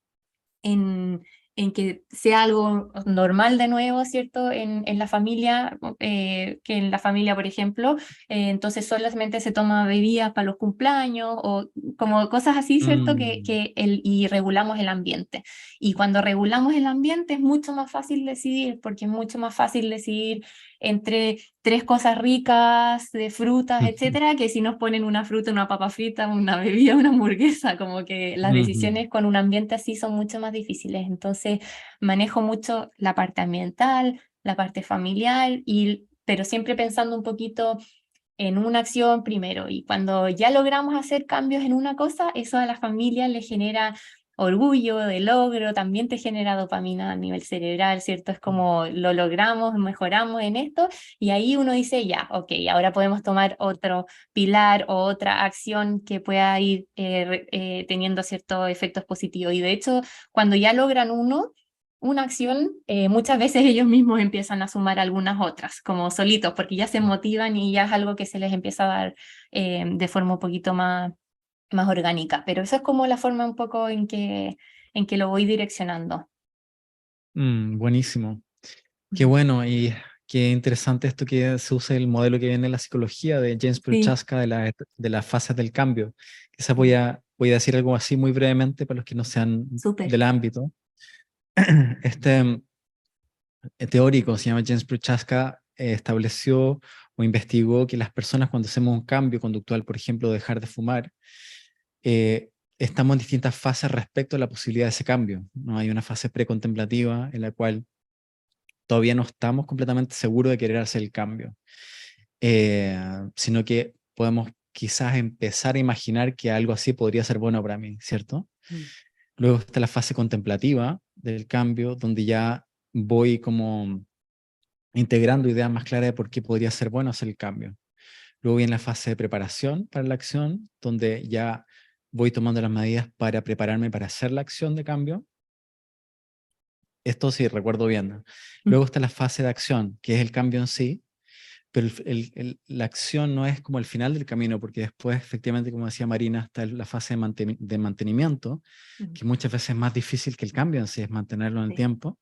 en, en que sea algo normal de nuevo, ¿cierto? En la familia, que en la familia, por ejemplo, entonces solamente se toma bebidas para los cumpleaños, o como cosas así, ¿cierto? mm, Y regulamos el ambiente. Y cuando regulamos el ambiente es mucho más fácil decidir, porque es mucho más fácil decidir entre tres cosas ricas de frutas, ujú, etcétera, que si nos ponen una fruta, una papa frita, una bebida, una hamburguesa. Como que las ujú, decisiones con un ambiente así son mucho más difíciles. Entonces manejo mucho la parte ambiental, la parte familiar, pero siempre pensando un poquito en una acción primero. Y cuando ya logramos hacer cambios en una cosa, eso a la familia le genera orgullo, de logro, también te genera dopamina a nivel cerebral, ¿cierto? Es como lo logramos, mejoramos en esto, y ahí uno dice, ya, ok, ahora podemos tomar otro pilar o otra acción que pueda ir teniendo ciertos efectos positivos. Y de hecho, cuando ya logran una acción, muchas veces ellos mismos empiezan a sumar algunas otras, como solitos, porque ya se motivan y ya es algo que se les empieza a dar de forma un poquito más orgánica, pero eso es como la forma un poco en que lo voy direccionando. Buenísimo. Qué bueno y qué interesante esto que se use el modelo que viene en la psicología de James Sí, Prochaska de las fases del cambio. Quizás sí, voy a decir algo así muy brevemente para los que no sean súper. del ámbito. Este teórico se llama James Prochaska, estableció o investigó que las personas cuando hacemos un cambio conductual, por ejemplo, dejar de fumar, estamos en distintas fases respecto a la posibilidad de ese cambio. ¿No? Hay una fase precontemplativa en la cual todavía no estamos completamente seguros de querer hacer el cambio, sino que podemos quizás empezar a imaginar que algo así podría ser bueno para mí, ¿cierto? Mm. Luego está la fase contemplativa del cambio, donde ya voy como integrando ideas más claras de por qué podría ser bueno hacer el cambio. Luego viene la fase de preparación para la acción, donde ya voy tomando las medidas para prepararme para hacer la acción de cambio. Esto sí, recuerdo bien, ¿no? Luego está la fase de acción, que es el cambio en sí, pero la acción no es como el final del camino, porque después, efectivamente, como decía Marina, está la fase de mantenimiento, Mm. que muchas veces es más difícil que el cambio en sí, es mantenerlo en el Sí. tiempo.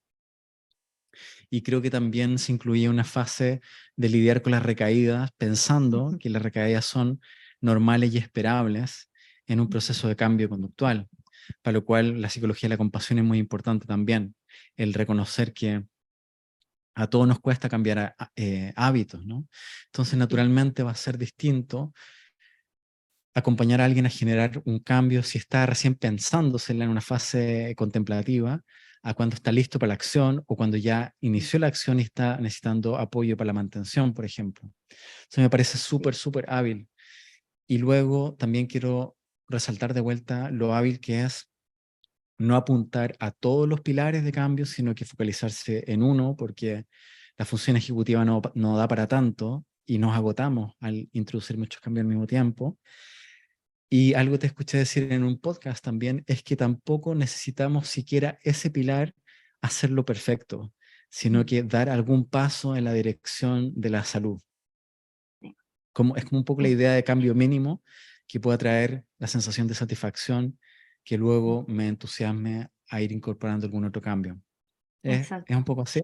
Y creo que también se incluía una fase de lidiar con las recaídas, pensando Ujú. que las recaídas son normales y esperables en un proceso de cambio conductual, para lo cual la psicología de la compasión es muy importante también, el reconocer que a todos nos cuesta cambiar hábitos, ¿no? Entonces, Sí. naturalmente va a ser distinto acompañar a alguien a generar un cambio si está recién pensándosela en una fase contemplativa, a cuando está listo para la acción o cuando ya inició la acción y está necesitando apoyo para la mantención, por ejemplo. Eso me parece Sí. súper, súper hábil. Y luego también quiero resaltar de vuelta lo hábil que es no apuntar a todos los pilares de cambio, sino que focalizarse en uno, porque la función ejecutiva no da para tanto y nos agotamos al introducir muchos cambios al mismo tiempo. Y algo te escuché decir en un podcast también, es que tampoco necesitamos siquiera ese pilar hacerlo perfecto, sino Mm. que dar algún paso en la dirección de la salud. Sí. Es como un poco la Sí. idea de cambio mínimo que pueda traer la sensación de satisfacción que Mm. luego me entusiasme a ir incorporando algún otro cambio. Es un Exacto. poco así.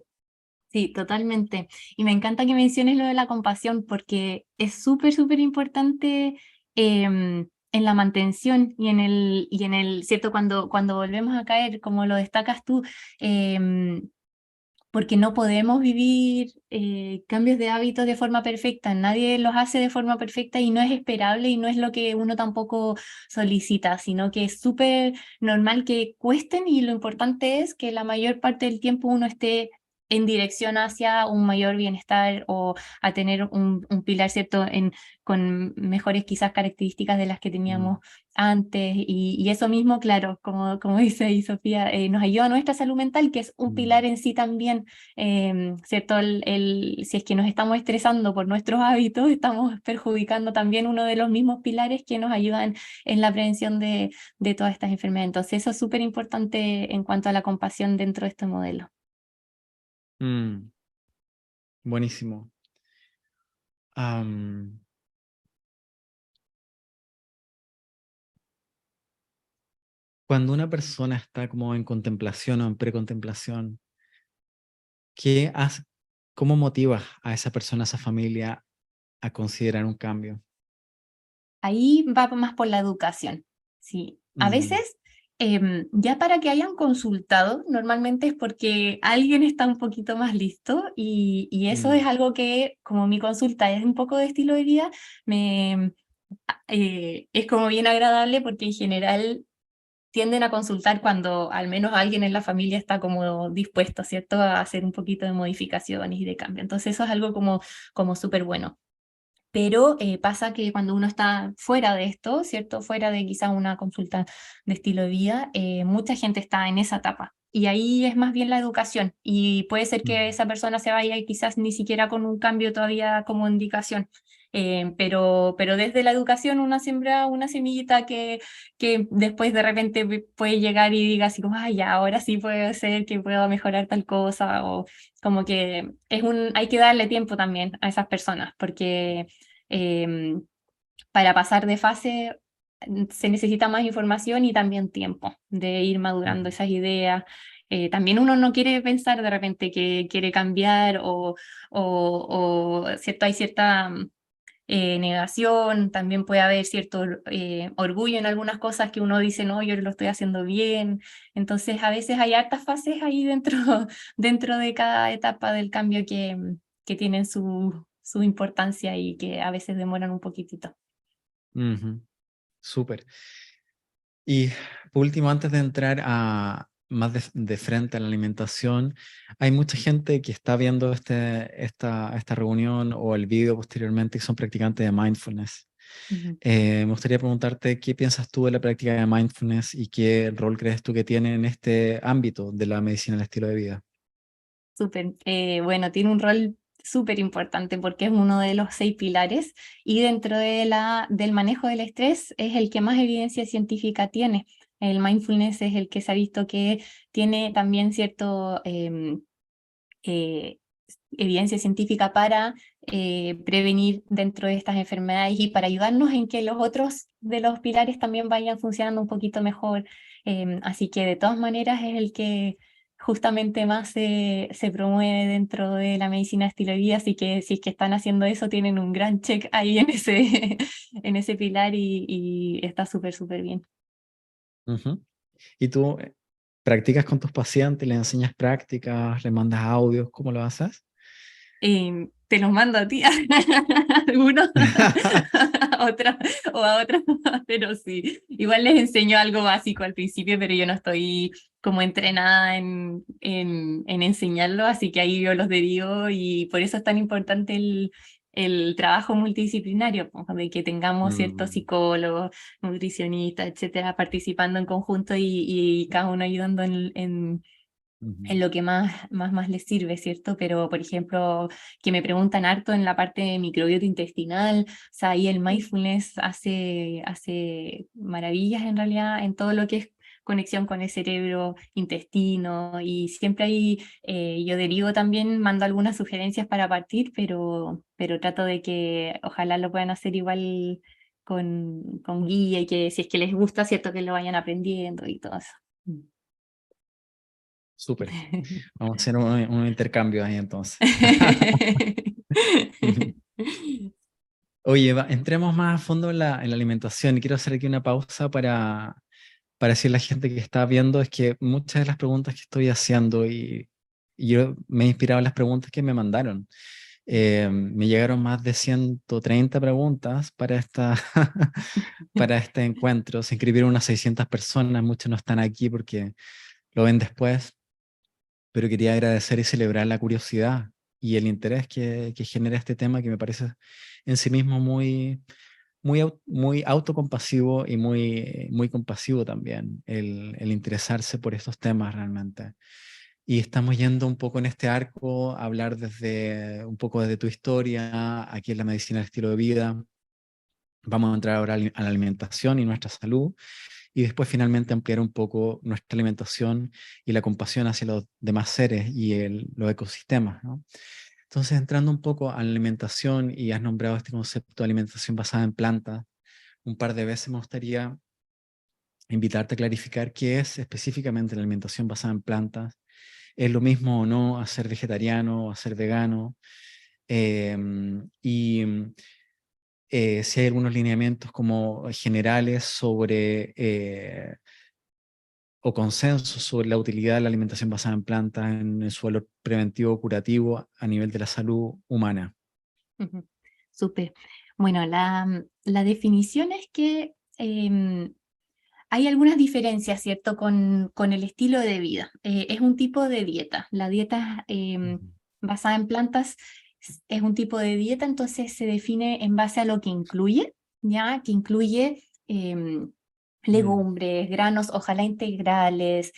Sí, totalmente. Y me encanta que menciones lo de la compasión porque es súper, súper importante en la mantención y en el, ¿cierto? Cuando volvemos a caer, como lo destacas tú, em, porque no podemos vivir cambios de hábitos de forma perfecta, nadie los hace de forma perfecta y no es esperable y no es lo que uno tampoco solicita, sino que es súper normal que cuesten y lo importante es que la mayor parte del tiempo uno esté en dirección hacia un mayor bienestar o a tener un pilar, ¿cierto? Con mejores quizás características de las que Mm, teníamos antes y eso mismo, claro, como dice ahí Sofía, nos ayuda a nuestra salud mental, que es un mm, pilar en sí también, ¿cierto? Si es que nos estamos estresando por nuestros hábitos, estamos perjudicando también uno de los mismos pilares que nos ayudan en la prevención de todas estas enfermedades. Entonces eso es súper importante en cuanto a la compasión dentro de este modelo. mm, buenísimo. Am, Cuando una persona está como en contemplación o en precontemplación, ¿qué hace, cómo motivas a esa persona, a esa familia a considerar un cambio? Ahí va más por la educación. Sí, a Mm, veces ya para que hayan consultado, normalmente es porque alguien está un poquito más listo y eso es mm, algo que, como mi consulta es un poco de estilo de vida, es como bien agradable porque en general tienden a consultar cuando al menos alguien en la familia está como dispuesto, ¿cierto?, a hacer un poquito de modificaciones y de cambio. Entonces eso es algo como súper bueno. Pero pasa que cuando uno está fuera de esto, ¿cierto? Fuera de quizás una consulta de estilo de vida, mucha gente está en esa etapa. Y ahí es más bien la educación. Y puede ser que Mm, esa persona se vaya y quizás ni siquiera con un cambio todavía como indicación. Pero desde la educación uno siembra una semillita que después de repente puede llegar y diga así como, ay, ya, ahora sí puede ser que pueda mejorar tal cosa, o como que hay que darle tiempo también a esas personas, porque em, para pasar de fase se necesita más información y también tiempo de ir madurando mm, esas ideas. También uno no quiere pensar de repente que quiere cambiar ¿cierto? Hay cierta negación, también puede haber cierto orgullo en algunas cosas que uno dice, no, yo lo estoy haciendo bien. Entonces, a veces hay hartas fases ahí dentro, dentro de cada etapa del cambio que tienen su importancia y que a veces demoran un poquitito. ujú. Súper. Y por último, antes de entrar a más de frente a la alimentación, hay mucha gente que está viendo esta reunión o el video posteriormente que son practicantes de mindfulness. Ujú. Me gustaría preguntarte qué piensas tú de la práctica de mindfulness y qué rol crees tú que tiene en este ámbito de la medicina del estilo de vida. Súper. Bueno, tiene un rol súper importante porque es uno de los 6 pilares y dentro del manejo del estrés es el que más evidencia científica tiene. El mindfulness es el que se ha visto que tiene también cierto eh, evidencia científica para prevenir dentro de estas enfermedades y para ayudarnos en que los otros de los pilares también vayan funcionando un poquito mejor. Así que de todas maneras es el que justamente más se promueve dentro de la medicina estilo de vida, así que si es que están haciendo eso, tienen un gran check ahí en ese, en ese pilar y está súper, súper bien. Ujú. ¿Y tú practicas con tus pacientes, les enseñas prácticas, les mandas audios? ¿Cómo lo haces? Te los mando a ti, a alguno, a otra o a otra, pero sí, igual les enseño algo básico al principio, pero yo no estoy como entrenada en enseñarlo, así que ahí yo los derivo y por eso es tan importante el trabajo multidisciplinario, pues, de que tengamos ciertos Mm, psicólogos, nutricionistas, etcétera, participando en conjunto y cada uno ayudando en ujú, lo que más les sirve, ¿cierto? Pero, por ejemplo, que me preguntan harto en la parte de microbiota intestinal, o sea, ahí el mindfulness hace maravillas en realidad en todo lo que es conexión con el cerebro, intestino, y siempre ahí yo derivo también, mando algunas sugerencias para partir, pero trato de que ojalá lo puedan hacer igual con guía y que si es que les gusta, ¿cierto? Que lo vayan aprendiendo y todo eso. súper. Vamos a hacer un intercambio ahí entonces. Oye, entremos más a fondo en la alimentación y quiero hacer aquí una pausa para decirle a la gente que está viendo es que muchas de las preguntas que estoy haciendo y yo me he inspirado en las preguntas que me mandaron. Me llegaron más de 130 preguntas para para este encuentro. Se inscribieron unas 600 personas, muchos no están aquí porque lo ven después, pero quería agradecer y celebrar la curiosidad y el interés que genera este tema que me parece en sí mismo muy autocompasivo y muy compasivo también, el interesarse por estos temas realmente. Y estamos yendo un poco en este arco a hablar un poco desde tu historia, aquí en la medicina del estilo de vida. Vamos a entrar ahora a la alimentación y nuestra salud y después finalmente ampliar un poco nuestra alimentación y la compasión hacia los demás seres y los ecosistemas, ¿no? Entonces, entrando un poco a la alimentación y has nombrado este concepto de alimentación basada en plantas, un par de veces me gustaría invitarte a clarificar qué es específicamente la alimentación basada en plantas. ¿Es lo mismo o no a ser vegetariano o a ser vegano? Y si hay algunos lineamientos como generales o consensos sobre la utilidad de la alimentación basada en plantas en el suelo preventivo o curativo a nivel de la salud humana. Ujú. Súper. Bueno, la definición es que hay algunas diferencias, ¿cierto? Con el estilo de vida. Es un tipo de dieta. La dieta Ujú. basada en plantas es un tipo de dieta, entonces se define en base a lo que incluye, ¿ya? Que incluye legumbres, granos, ojalá integrales,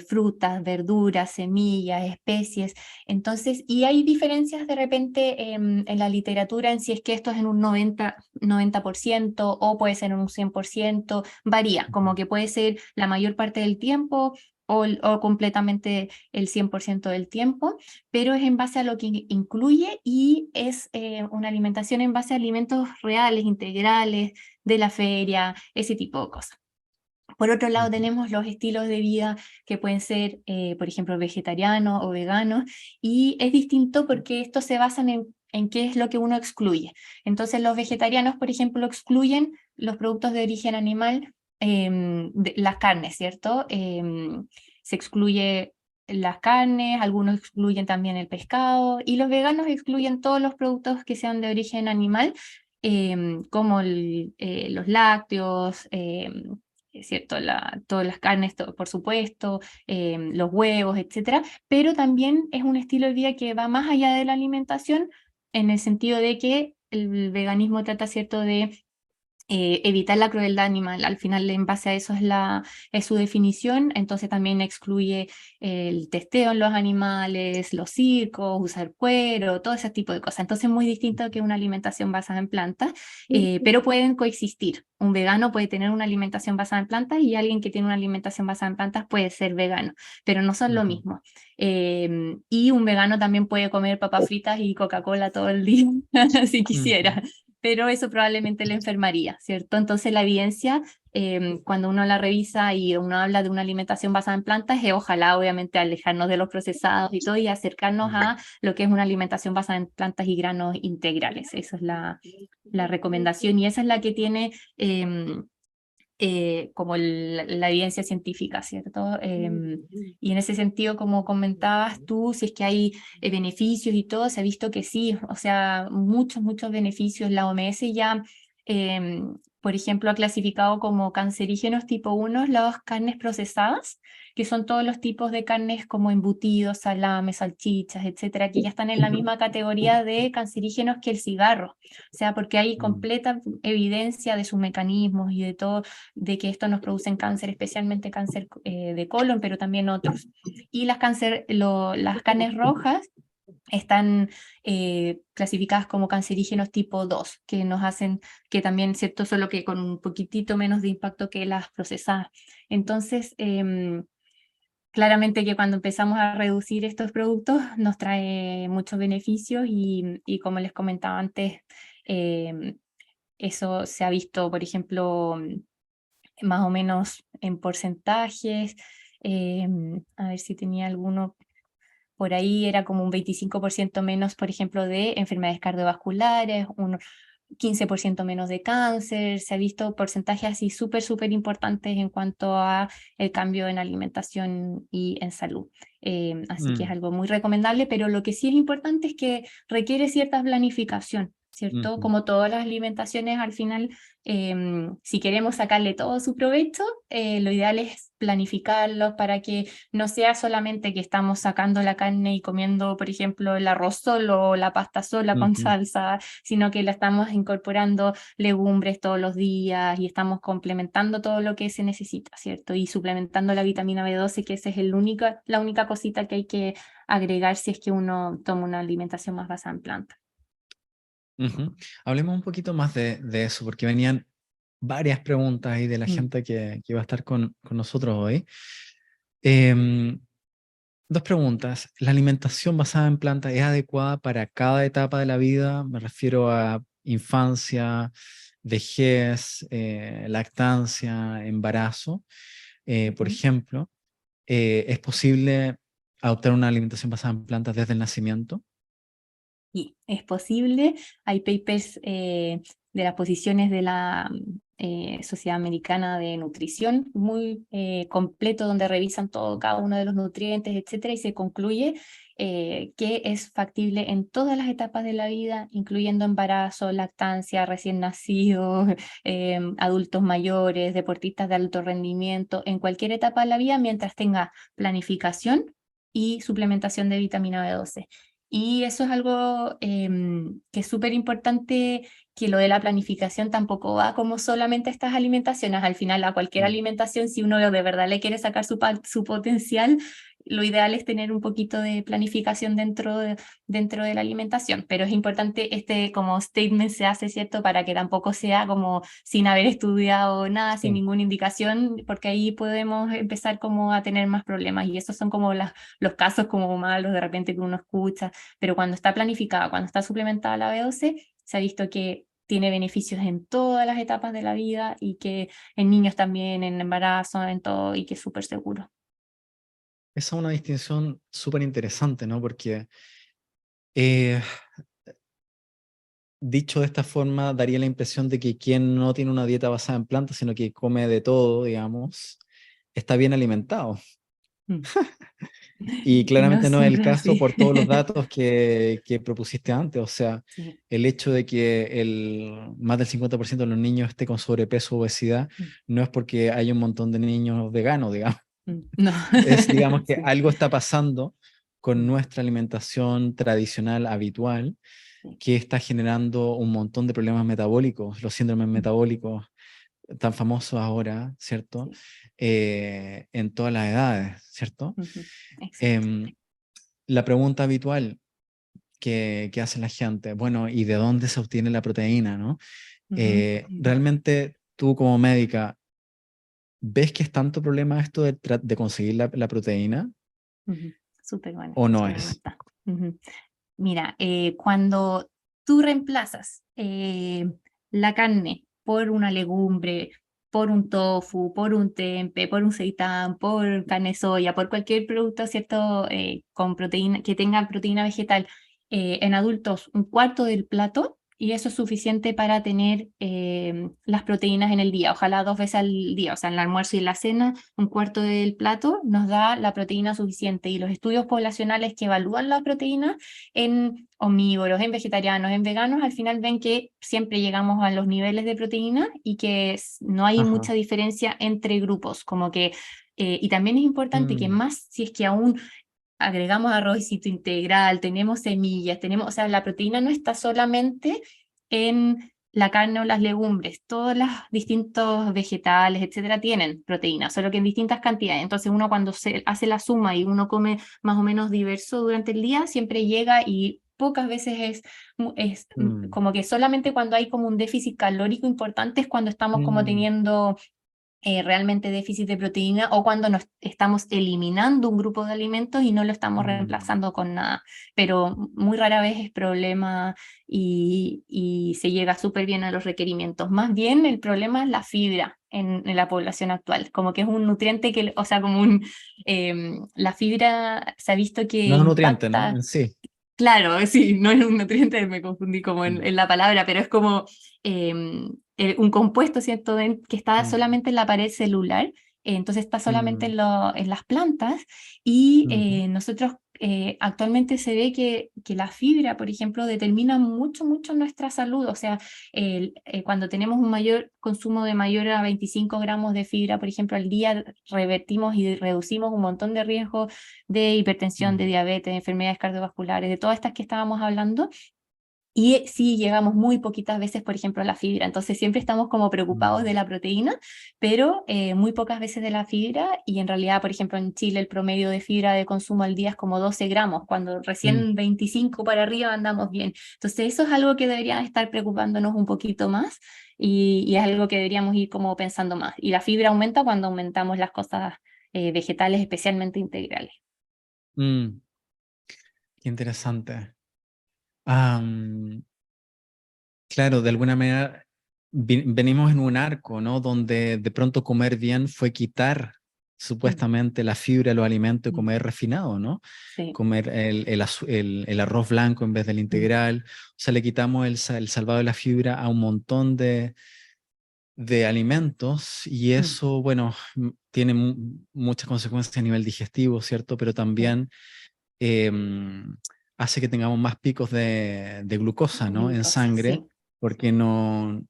frutas, verduras, semillas, especies. Entonces, y hay diferencias de repente en la literatura en si es que esto es en un 90% o puede ser en un 100%, varía, como que puede ser la mayor parte del tiempo o completamente el 100% del tiempo, pero es en base a lo que incluye y es una alimentación en base a alimentos reales, integrales, de la feria, ese tipo de cosas. Por otro lado, tenemos los estilos de vida que pueden ser, por ejemplo, vegetarianos o veganos, y es distinto porque estos se basan en qué es lo que uno excluye. Entonces, los vegetarianos, por ejemplo, excluyen los productos de origen animal, las carnes, ¿cierto? Se excluye las carnes, algunos excluyen también el pescado, y los veganos excluyen todos los productos que sean de origen animal, como los lácteos, es cierto, todas las carnes, por supuesto, los huevos, etcétera, pero también es un estilo de vida que va más allá de la alimentación, en el sentido de que el veganismo trata, cierto, de evitar la crueldad animal. Al final, en base a eso es su definición, entonces también excluye el testeo en los animales, los circos, usar cuero, todo ese tipo de cosas. Entonces es muy distinto que una alimentación basada en plantas, pero pueden coexistir. Un vegano puede tener una alimentación basada en plantas y alguien que tiene una alimentación basada en plantas puede ser vegano, pero no son lo mismo. Y un vegano también puede comer papas fritas y Coca-Cola todo el día, si quisiera, pero eso probablemente le enfermaría, ¿cierto? Entonces la evidencia, cuando uno la revisa y uno habla de una alimentación basada en plantas, es ojalá obviamente alejarnos de los procesados y todo y acercarnos a lo que es una alimentación basada en plantas y granos integrales. Esa es la recomendación y esa es la que tiene como la evidencia científica, ¿cierto? Y en ese sentido, como comentabas tú, si es que hay beneficios y todo, se ha visto que sí, o sea, muchos, muchos beneficios. La OMS ya, por ejemplo, ha clasificado como cancerígenos tipo 1 las carnes procesadas, que son todos los tipos de carnes como embutidos, salames, salchichas, etcétera, que ya están en la misma categoría de cancerígenos que el cigarro. O sea, porque hay completa evidencia de sus mecanismos y de todo, de que esto nos produce cáncer, especialmente cáncer de colon, pero también otros. Y las carnes rojas están clasificadas como cancerígenos tipo 2, que nos hacen que también, ¿cierto? Solo que con un poquitito menos de impacto que las procesadas. Entonces, claramente que cuando empezamos a reducir estos productos nos trae muchos beneficios y como les comentaba antes, eso se ha visto, por ejemplo, más o menos en porcentajes. A ver si tenía alguno por ahí, era como un 25% menos, por ejemplo, de enfermedades cardiovasculares, un 15% menos de cáncer. Se ha visto porcentajes así súper, súper importantes en cuanto a el cambio en alimentación y en salud. Así que es algo muy recomendable, pero lo que sí es importante es que requiere cierta planificación, ¿cierto? Como todas las alimentaciones, al final, si queremos sacarle todo su provecho, lo ideal es planificarlos para que no sea solamente que estamos sacando la carne y comiendo, por ejemplo, el arroz solo o la pasta sola con salsa, sino que la estamos incorporando legumbres todos los días y estamos complementando todo lo que se necesita, ¿cierto? Y suplementando la vitamina B12, que esa es la única cosita que hay que agregar si es que uno toma una alimentación más basada en plantas. Hablemos un poquito más de eso, porque venían varias preguntas ahí de la gente que va a estar con nosotros hoy. Dos preguntas. ¿La alimentación basada en plantas es adecuada para cada etapa de la vida? Me refiero a infancia, vejez, lactancia, embarazo. Por ejemplo, ¿es posible adoptar una alimentación basada en plantas desde el nacimiento? Sí, es posible. Hay papers de las posiciones de la Sociedad Americana de Nutrición muy completo, donde revisan todo, cada uno de los nutrientes, etcétera, y se concluye que es factible en todas las etapas de la vida, incluyendo embarazo, lactancia, recién nacidos, adultos mayores, deportistas de alto rendimiento, en cualquier etapa de la vida, mientras tenga planificación y suplementación de vitamina B12. Y eso es algo que es súper importante, que lo de la planificación tampoco va como solamente a estas alimentaciones. Al final, a cualquier Mm. alimentación, si uno de verdad le quiere sacar su potencial, lo ideal es tener un poquito de planificación dentro de la alimentación. Pero es importante este como statement se hace, ¿cierto? Para que tampoco sea como sin haber estudiado nada, sin Sí. ninguna indicación, porque ahí podemos empezar como a tener más problemas. Y esos son como los casos como malos de repente que uno escucha, pero cuando está planificada, cuando está suplementada la B12, se ha visto que tiene beneficios en todas las etapas de la vida y que en niños también, en embarazo, en todo, y que es súper seguro. Esa es una distinción súper interesante, ¿no? Porque eh, dicho de esta forma, daría la impresión de que quien no tiene una dieta basada en plantas, sino que come de todo, digamos, está bien alimentado. Mm. Y Y no claramente no es el siempre es caso así. por todos los datos que propusiste antes. O sea, Sí. el hecho de que más del 50% de los niños esté con sobrepeso o obesidad Mm. no es porque hay un montón de niños veganos, digamos. No. Es, digamos, que Sí. algo está pasando con Mm. nuestra alimentación tradicional, habitual, Sí. que está generando un montón de problemas metabólicos, los síndromes Mm. metabólicos tan famosos ahora, ¿cierto? Sí. En todas las edades, ¿cierto? Ujú. Exacto. Em, la pregunta habitual que hace la gente, bueno, ¿y de dónde se obtiene la proteína, no? Ujú. Realmente tú como médica, ¿ves que es tanto problema esto de conseguir la proteína Ujú. Súper buena o no es? pregunta. Ujú. Mira, cuando tú reemplazas la carne por una legumbre, por un tofu, por un tempe, por un seitán, por carne de soya, por cualquier producto, ¿cierto? Con proteína, que tenga proteína vegetal, en adultos un cuarto del plato, y eso es suficiente para tener las proteínas en el día, ojalá 2 veces al día, o sea, en el almuerzo y en la cena, un cuarto del plato nos da la proteína suficiente. Y los estudios poblacionales que evalúan la proteína en omnívoros, en vegetarianos, en veganos, al final ven que siempre llegamos a los niveles de proteína y que no hay Ajá. mucha diferencia entre grupos, como que, y también es importante que Mm, más si es que aún agregamos arrocito integral, tenemos semillas, tenemos, o sea, la proteína no está solamente en la carne o las legumbres, todos los distintos vegetales, etcétera, tienen proteína, solo que en distintas cantidades. Entonces uno cuando se hace la suma y uno come más o menos diverso durante el día, siempre llega y pocas veces es mm, como que solamente cuando hay como un déficit calórico importante es cuando estamos como mm, teniendo realmente déficit de proteína o cuando nos estamos eliminando un grupo de alimentos y no lo estamos mm, reemplazando con nada. Pero muy rara vez es problema y se llega súper bien a los requerimientos. Más bien el problema es la fibra en la población actual, como que es un nutriente que, o sea, como la fibra se ha visto que no es un nutriente, ¿no? impacta. En sí. Claro, sí, no es un nutriente, me confundí como Mm, en la palabra, pero es como un compuesto, ¿cierto? Que está mm, solamente en la pared celular, entonces está solamente mm, en las plantas y ujú, nosotros actualmente se ve que la fibra, por ejemplo, determina mucho, mucho nuestra salud, o sea, cuando tenemos un mayor consumo de mayor a 25 gramos de fibra, por ejemplo, al día, revertimos y reducimos un montón de riesgos de hipertensión, de mm, diabetes, de enfermedades cardiovasculares, de todas estas que estábamos hablando. Y sí llegamos muy poquitas veces, por ejemplo, a la fibra. Entonces siempre estamos como preocupados de mm, la proteína, pero muy pocas veces de la fibra. Y en realidad, por ejemplo, en Chile el promedio de fibra de consumo al día es como 12 gramos, cuando mm, recién 25 para arriba andamos bien. Entonces eso es algo que debería estar preocupándonos un poquito más y es algo que deberíamos ir como pensando más. Y la fibra aumenta cuando aumentamos las cosas vegetales, especialmente integrales. mm. Qué interesante. Am, claro, de alguna manera venimos en un arco, ¿no? Donde de pronto comer bien fue quitar Mm. supuestamente la fibra de los alimentos y Mm. comer refinado, ¿no? Sí. Comer el arroz blanco en vez del Mm. integral. O sea, le quitamos el salvado de la fibra a un montón de alimentos y Mm. eso, bueno, tiene muchas consecuencias a nivel digestivo, ¿cierto? Pero Sí. también em, hace que tengamos más picos de glucosa, ¿no? En Glucosa, sangre, sí. porque no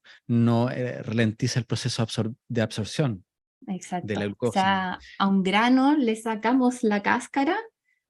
ralentiza el proceso de absorción de Exacto. la O glucosa. sea, a un grano le sacamos la cáscara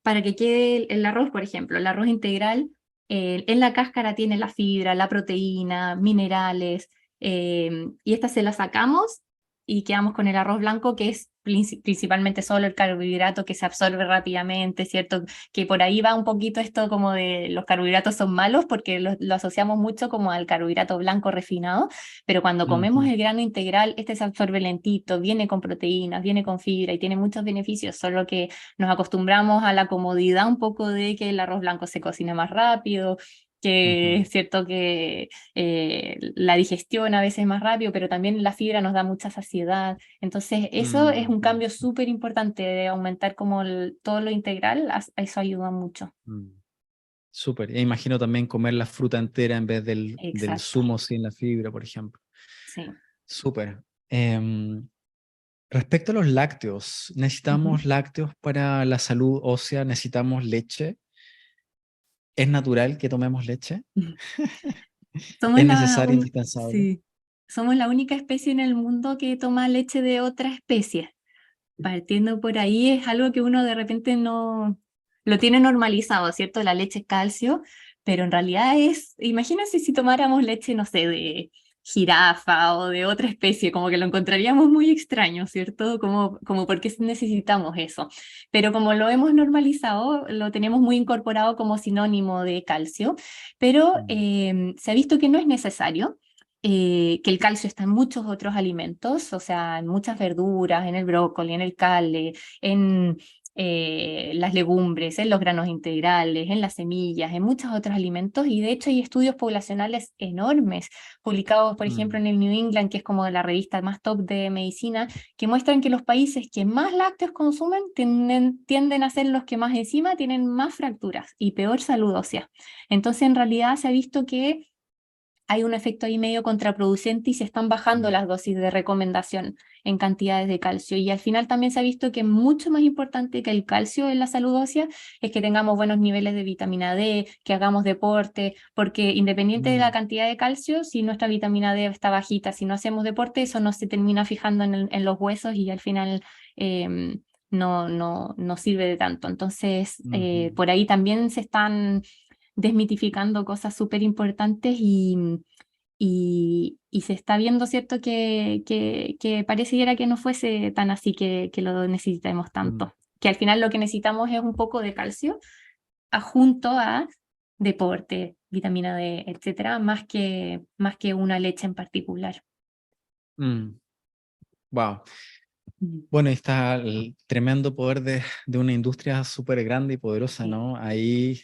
para que quede el arroz, por ejemplo, el arroz integral, en la cáscara tiene la fibra, la proteína, minerales, y estas se las sacamos y quedamos con el arroz blanco, que es principalmente solo el carbohidrato que se absorbe rápidamente, ¿cierto? Que por ahí va un poquito esto como de los carbohidratos son malos porque lo asociamos mucho como al carbohidrato blanco refinado, pero cuando comemos Ujú. el grano integral, este se absorbe lentito, viene con proteínas, viene con fibra y tiene muchos beneficios, solo que nos acostumbramos a la comodidad un poco de que el arroz blanco se cocina más rápido, que Ujú. es cierto que la digestión a veces es más rápido, pero también la fibra nos da mucha saciedad. Entonces, eso es un Mm, cambio súper importante de aumentar como todo lo integral, eso ayuda mucho. mm. Súper. E imagino también comer la fruta entera en vez del Exacto, zumo sin la fibra, por ejemplo. sí. Súper. Respecto a los lácteos, Ujú. ¿necesitamos lácteos para la salud ósea? ¿Necesitamos leche? ¿Es natural que tomemos leche? Somos ¿Es necesario, indispensable? sí, somos la única especie en el mundo que toma leche de otra especie. Partiendo por ahí es algo que uno de repente no lo tiene normalizado, ¿cierto? La leche es calcio, pero en realidad imagínense si tomáramos leche, no sé, de jirafa o de otra especie, como que lo encontraríamos muy extraño, ¿cierto? Como por qué necesitamos eso. Pero como lo hemos normalizado, lo tenemos muy incorporado como sinónimo de calcio, pero Mm, se ha visto que no es necesario, que el calcio está en muchos otros alimentos, o sea, en muchas verduras, en el brócoli, en el cale, en las legumbres, en los granos integrales, en las semillas, en muchos otros alimentos, y de hecho hay estudios poblacionales enormes, publicados, por ejemplo, mm, en el New England, que es como la revista más top de medicina, que muestran que los países que más lácteos consumen tienden a ser los que más encima tienen más fracturas y peor salud ósea. Entonces, en realidad se ha visto que hay un efecto ahí medio contraproducente y se están bajando mm, las dosis de recomendación en cantidades de calcio. Y al final también se ha visto que mucho más importante que el calcio en la salud ósea es que tengamos buenos niveles de vitamina D, que hagamos deporte, porque independiente de la mm, cantidad de calcio, si nuestra vitamina D está bajita, si no hacemos deporte, eso no se termina fijando en los huesos y al final no sirve de tanto. Entonces, ujú, por ahí también se están desmitificando cosas súper importantes y se está viendo, ¿cierto?, que pareciera que no fuese tan así que lo necesitemos mm, tanto. Que al final lo que necesitamos es un poco de calcio junto a deporte, vitamina D, etcétera, más que una leche en particular. mm. Wow. Mm. Bueno, ahí está el tremendo poder de una industria súper grande y poderosa, Sí, ¿no? Ahí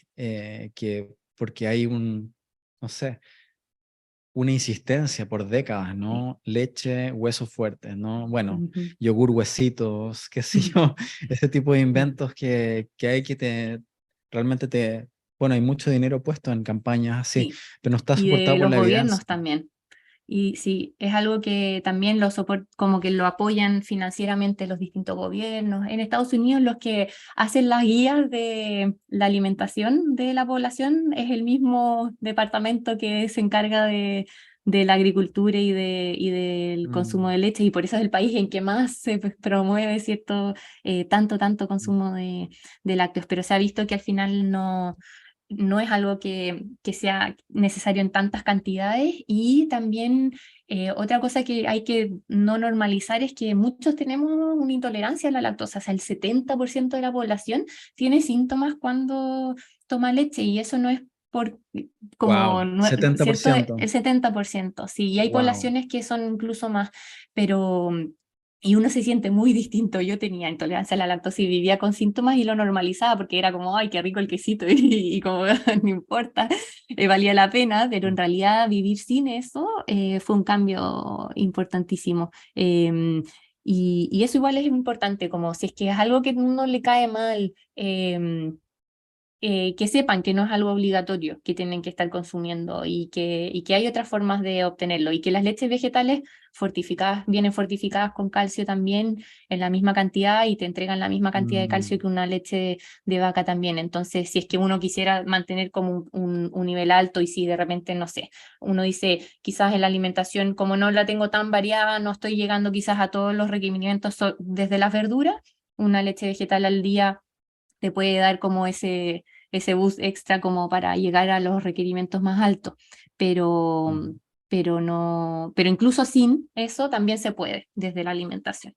porque hay no sé, una insistencia por décadas, sí. ¿no? Leche, huesos fuertes, ¿no? Bueno, Ujú. yogur, huesitos, qué sé yo, ese tipo de Sí. inventos que hay realmente bueno, hay mucho dinero puesto en campañas así, Sí. pero no está Y de soportado por los la evidencia. gobiernos también. Y sí, es algo que también como que lo apoyan financieramente los distintos gobiernos. En Estados Unidos los que hacen las guías de la alimentación de la población es el mismo departamento que se encarga de la agricultura y del consumo Mm, de leche, y por eso es el país en que más se promueve cierto, tanto consumo de lácteos, pero se ha visto que al final no es algo que sea necesario en tantas cantidades. Y también otra cosa que hay que no normalizar es que muchos tenemos una intolerancia a la lactosa, o sea, el 70% de la población tiene síntomas cuando toma leche, y eso no es por como, wow, 70%. ¿cierto? El 70%, sí, y hay Wow. poblaciones que son incluso más, pero y uno se siente muy distinto. Yo tenía intolerancia a la lactosa y vivía con síntomas y lo normalizaba porque era como, ay, qué rico el quesito y como no importa, valía la pena, pero en realidad vivir sin eso fue un cambio importantísimo. Y eso igual es importante, como si es que es algo que no le cae mal. Que sepan que no es algo obligatorio que tienen que estar consumiendo y que hay otras formas de obtenerlo, y que las leches vegetales fortificadas vienen fortificadas con calcio también en la misma cantidad y te entregan la misma cantidad de calcio Mm, que una leche de vaca también. Entonces, si es que uno quisiera mantener como un nivel alto, y si de repente, no sé, uno dice, quizás en la alimentación, como no la tengo tan variada, no estoy llegando quizás a todos los requerimientos desde las verduras, una leche vegetal al día te puede dar como ese boost extra como para llegar a los requerimientos más altos, pero, Mm, pero incluso sin eso también se puede desde la alimentación.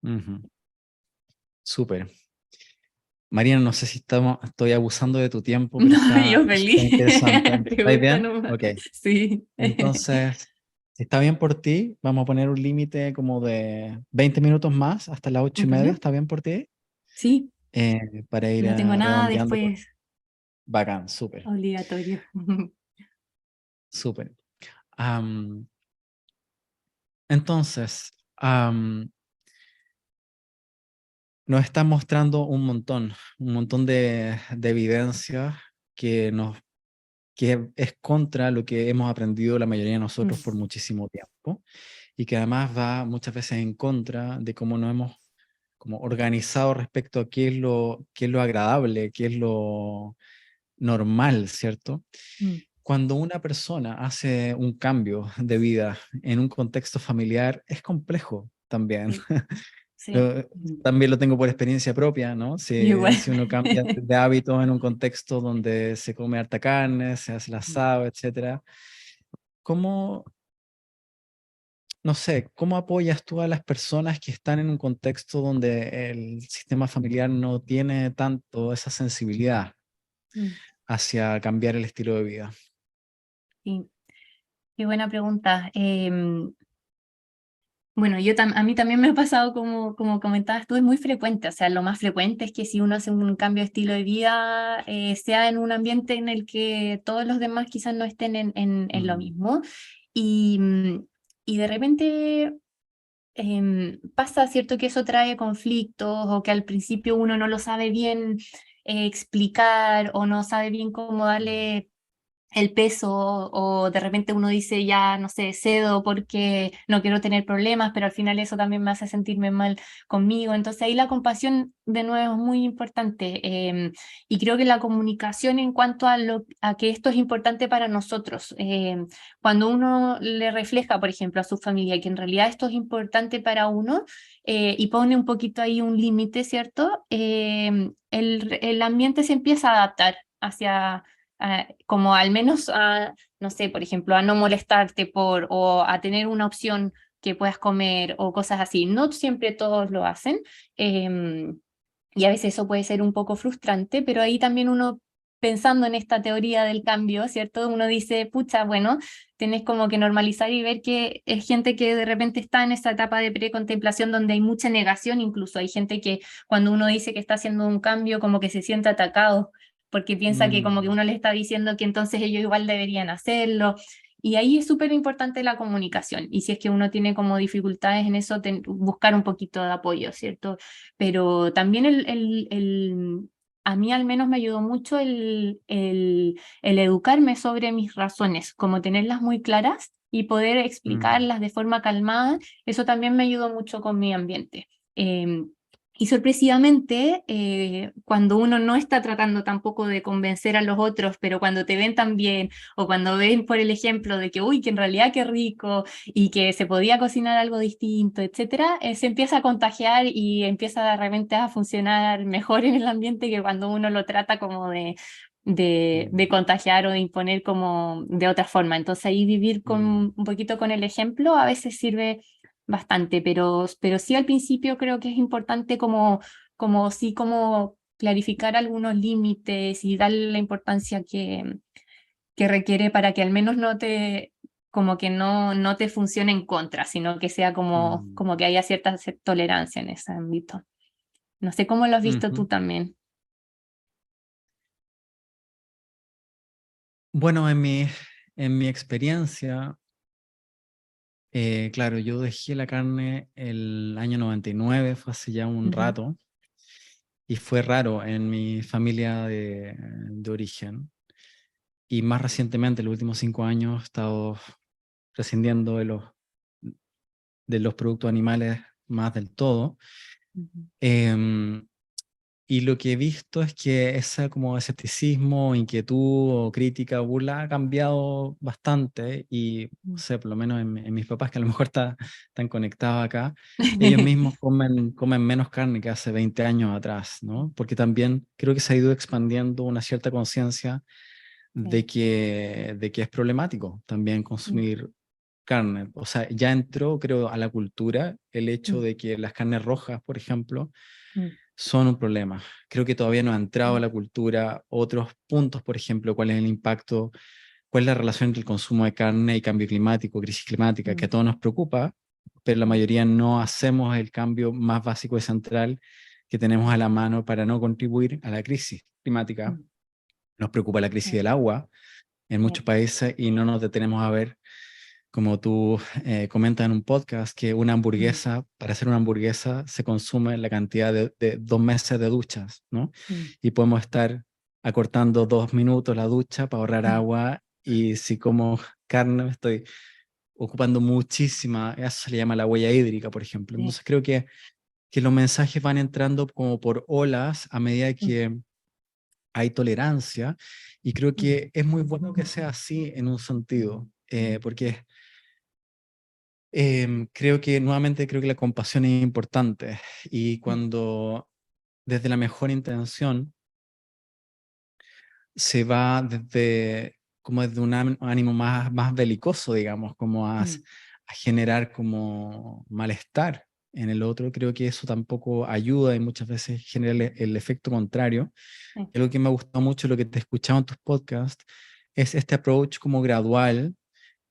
ujú. Súper. Mariana, no sé si estoy abusando de tu tiempo, pero No, está yo súper feliz, interesante. ¿Estáis pregunta bien? nomás. Ok. Sí. Entonces, si está bien por ti, vamos a poner un límite como de 20 minutos más hasta las 8:30. Bueno, ¿Está bien por ti? sí, Para ir no tengo nada redondeando. después Bacán, súper, obligatorio. súper. Am, entonces, nos está mostrando un montón de evidencias que que es contra lo que hemos aprendido la mayoría de nosotros por muchísimo tiempo y que además va muchas veces en contra de cómo nos hemos como organizado respecto a qué es lo agradable, qué es lo normal, ¿cierto? Mm, Cuando una persona hace un cambio de vida en un contexto familiar, es complejo también. sí, sí. Yo también lo tengo por experiencia propia, ¿no? Igual. Si uno cambia de hábito en un contexto donde se come harta carne, se hace el asado, etcétera, ¿cómo, no sé, cómo apoyas tú a las personas que están en un contexto donde el sistema familiar no tiene tanto esa sensibilidad Mm, hacia cambiar el estilo de vida? sí, qué buena pregunta. Bueno, a mí también me ha pasado, como comentabas tú, es muy frecuente. O sea, lo más frecuente es que si uno hace un cambio de estilo de vida, sea en un ambiente en el que todos los demás quizás no estén en lo Mm, mismo. Y, y de repente pasa, ¿cierto? Que eso trae conflictos o que al principio uno no lo sabe bien explicar o no sabe bien cómo darle el peso o de repente uno dice ya, no sé, cedo porque no quiero tener problemas, pero al final eso también me hace sentirme mal conmigo. Entonces ahí la compasión de nuevo es muy importante y creo que la comunicación en cuanto a que esto es importante para nosotros. Cuando uno le refleja, por ejemplo, a su familia que en realidad esto es importante para uno y pone un poquito ahí un límite, ¿cierto? El ambiente se empieza a adaptar hacia como al menos a, no sé, por ejemplo, a no molestarte o a tener una opción que puedas comer o cosas así. No siempre todos lo hacen y a veces eso puede ser un poco frustrante, pero ahí también uno, pensando en esta teoría del cambio, ¿cierto? Uno dice, pucha, bueno, tenés como que normalizar y ver que es gente que de repente está en esa etapa de precontemplación donde hay mucha negación, incluso hay gente que cuando uno dice que está haciendo un cambio como que se siente atacado porque piensa que como que mm, uno le está diciendo que entonces ellos igual deberían hacerlo. Y ahí es súper importante la comunicación. Y si es que uno tiene como dificultades en eso, buscar un poquito de apoyo, ¿cierto? Pero también a mí al menos me ayudó mucho el educarme sobre mis razones, como tenerlas muy claras y poder mm, explicarlas de forma calmada. Eso también me ayudó mucho con mi ambiente. Y sorpresivamente, cuando uno no está tratando tampoco de convencer a los otros, pero cuando te ven tan bien, o cuando ven por el ejemplo de que, uy, que en realidad qué rico, y que se podía cocinar algo distinto, etcétera, se empieza a contagiar y empieza de repente a funcionar mejor en el ambiente que cuando uno lo trata como de mm, contagiar o de imponer como de otra forma. Entonces ahí vivir con mm, un poquito con el ejemplo a veces sirve bastante, pero sí al principio creo que es importante como clarificar algunos límites y darle la importancia que requiere para que al menos como que no te funcione en contra, sino que sea mm, como que haya cierta tolerancia en ese ámbito. No sé cómo lo has visto tú ujú. también. Bueno, en mi experiencia, claro, yo dejé la carne el año 99, fue hace ya un Ujú, rato, y fue raro en mi familia de origen. Y más recientemente, en los últimos 5 años, he estado prescindiendo de los productos animales más del todo. ujú, Em, y lo que he visto es que ese como escepticismo, inquietud o crítica, burla ha cambiado bastante y, no sé, por lo menos en mis papás que a lo mejor están conectados acá, ellos mismos comen menos carne que hace 20 años atrás, ¿no? Porque también creo que se ha ido expandiendo una cierta conciencia Sí. de que es problemático también Mm, consumir carne. O sea, ya entró, creo, a la cultura el hecho mm, de que las carnes rojas, por ejemplo, mm, son un problema. Creo que todavía no ha entrado a mm, la cultura otros puntos, por ejemplo, cuál es el impacto, cuál es la relación entre el consumo de carne y cambio climático, crisis climática, que mm, a todos nos preocupa, pero la mm, mayoría no hacemos el cambio más básico y central que tenemos a la mano para no contribuir a la crisis climática. mm, Nos preocupa la crisis mm, del agua en muchos sí, países y no nos detenemos a ver, como tú comentas en un podcast, que una mm, hamburguesa, para hacer una hamburguesa, se consume la cantidad de 2 meses de duchas, ¿no? mm, Y podemos estar acortando 2 minutos la ducha para ahorrar agua y si como carne me estoy ocupando muchísima, eso se le llama la huella hídrica, por ejemplo. sí, Entonces creo que los mensajes van entrando como por olas a medida mm, que hay tolerancia y creo mm, que es muy bueno que sea así en un sentido, porque creo que nuevamente creo que la compasión es importante y mm, cuando desde la mejor intención se va desde como desde un ánimo más belicoso, digamos, como mm, a generar como malestar en el otro, creo que eso tampoco ayuda y muchas veces genera el efecto contrario. sí, Y algo que me ha gustado mucho, lo que te he escuchado en tus podcasts, es este approach como gradual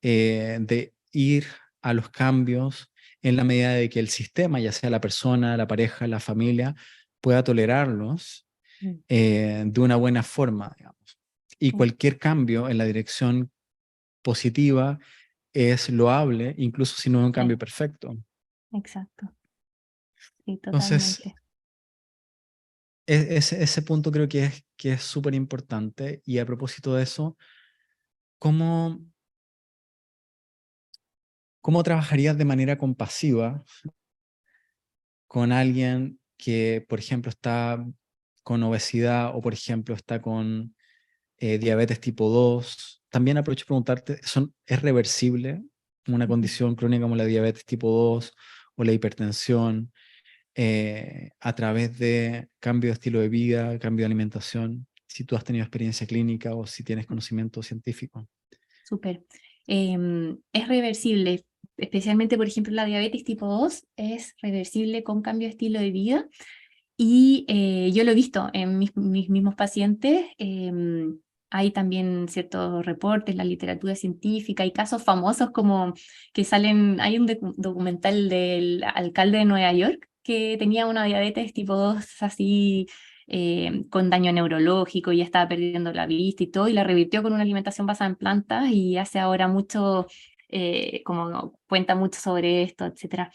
de ir a los cambios en la medida de que el sistema, ya sea la persona, la pareja, la familia, pueda tolerarlos mm, de una buena forma, digamos. Y sí, cualquier cambio en la dirección positiva es loable, incluso si no es un cambio sí, perfecto. exacto, sí, Entonces, totalmente. ese punto creo que es súper importante. Y a propósito de eso, ¿cómo, cómo trabajarías de manera compasiva con alguien que, por ejemplo, está con obesidad o, por ejemplo, está con diabetes tipo 2? También aprovecho de preguntarte, ¿es reversible una Ujú. condición crónica como la diabetes tipo 2 o la hipertensión a través de cambio de estilo de vida, cambio de alimentación? Si tú has tenido experiencia clínica o si tienes conocimiento científico. Súper. Es reversible, especialmente, por ejemplo, la diabetes tipo 2 es reversible con cambio de estilo de vida. Y yo lo he visto en mis mismos pacientes. Hay también ciertos reportes, la literatura científica, hay casos famosos como que salen, hay un documental del alcalde de Nueva York que tenía una diabetes tipo 2 así con daño neurológico y estaba perdiendo la vista y todo, y la revirtió con una alimentación basada en plantas y hace ahora mucho, como cuenta mucho sobre esto, etcétera.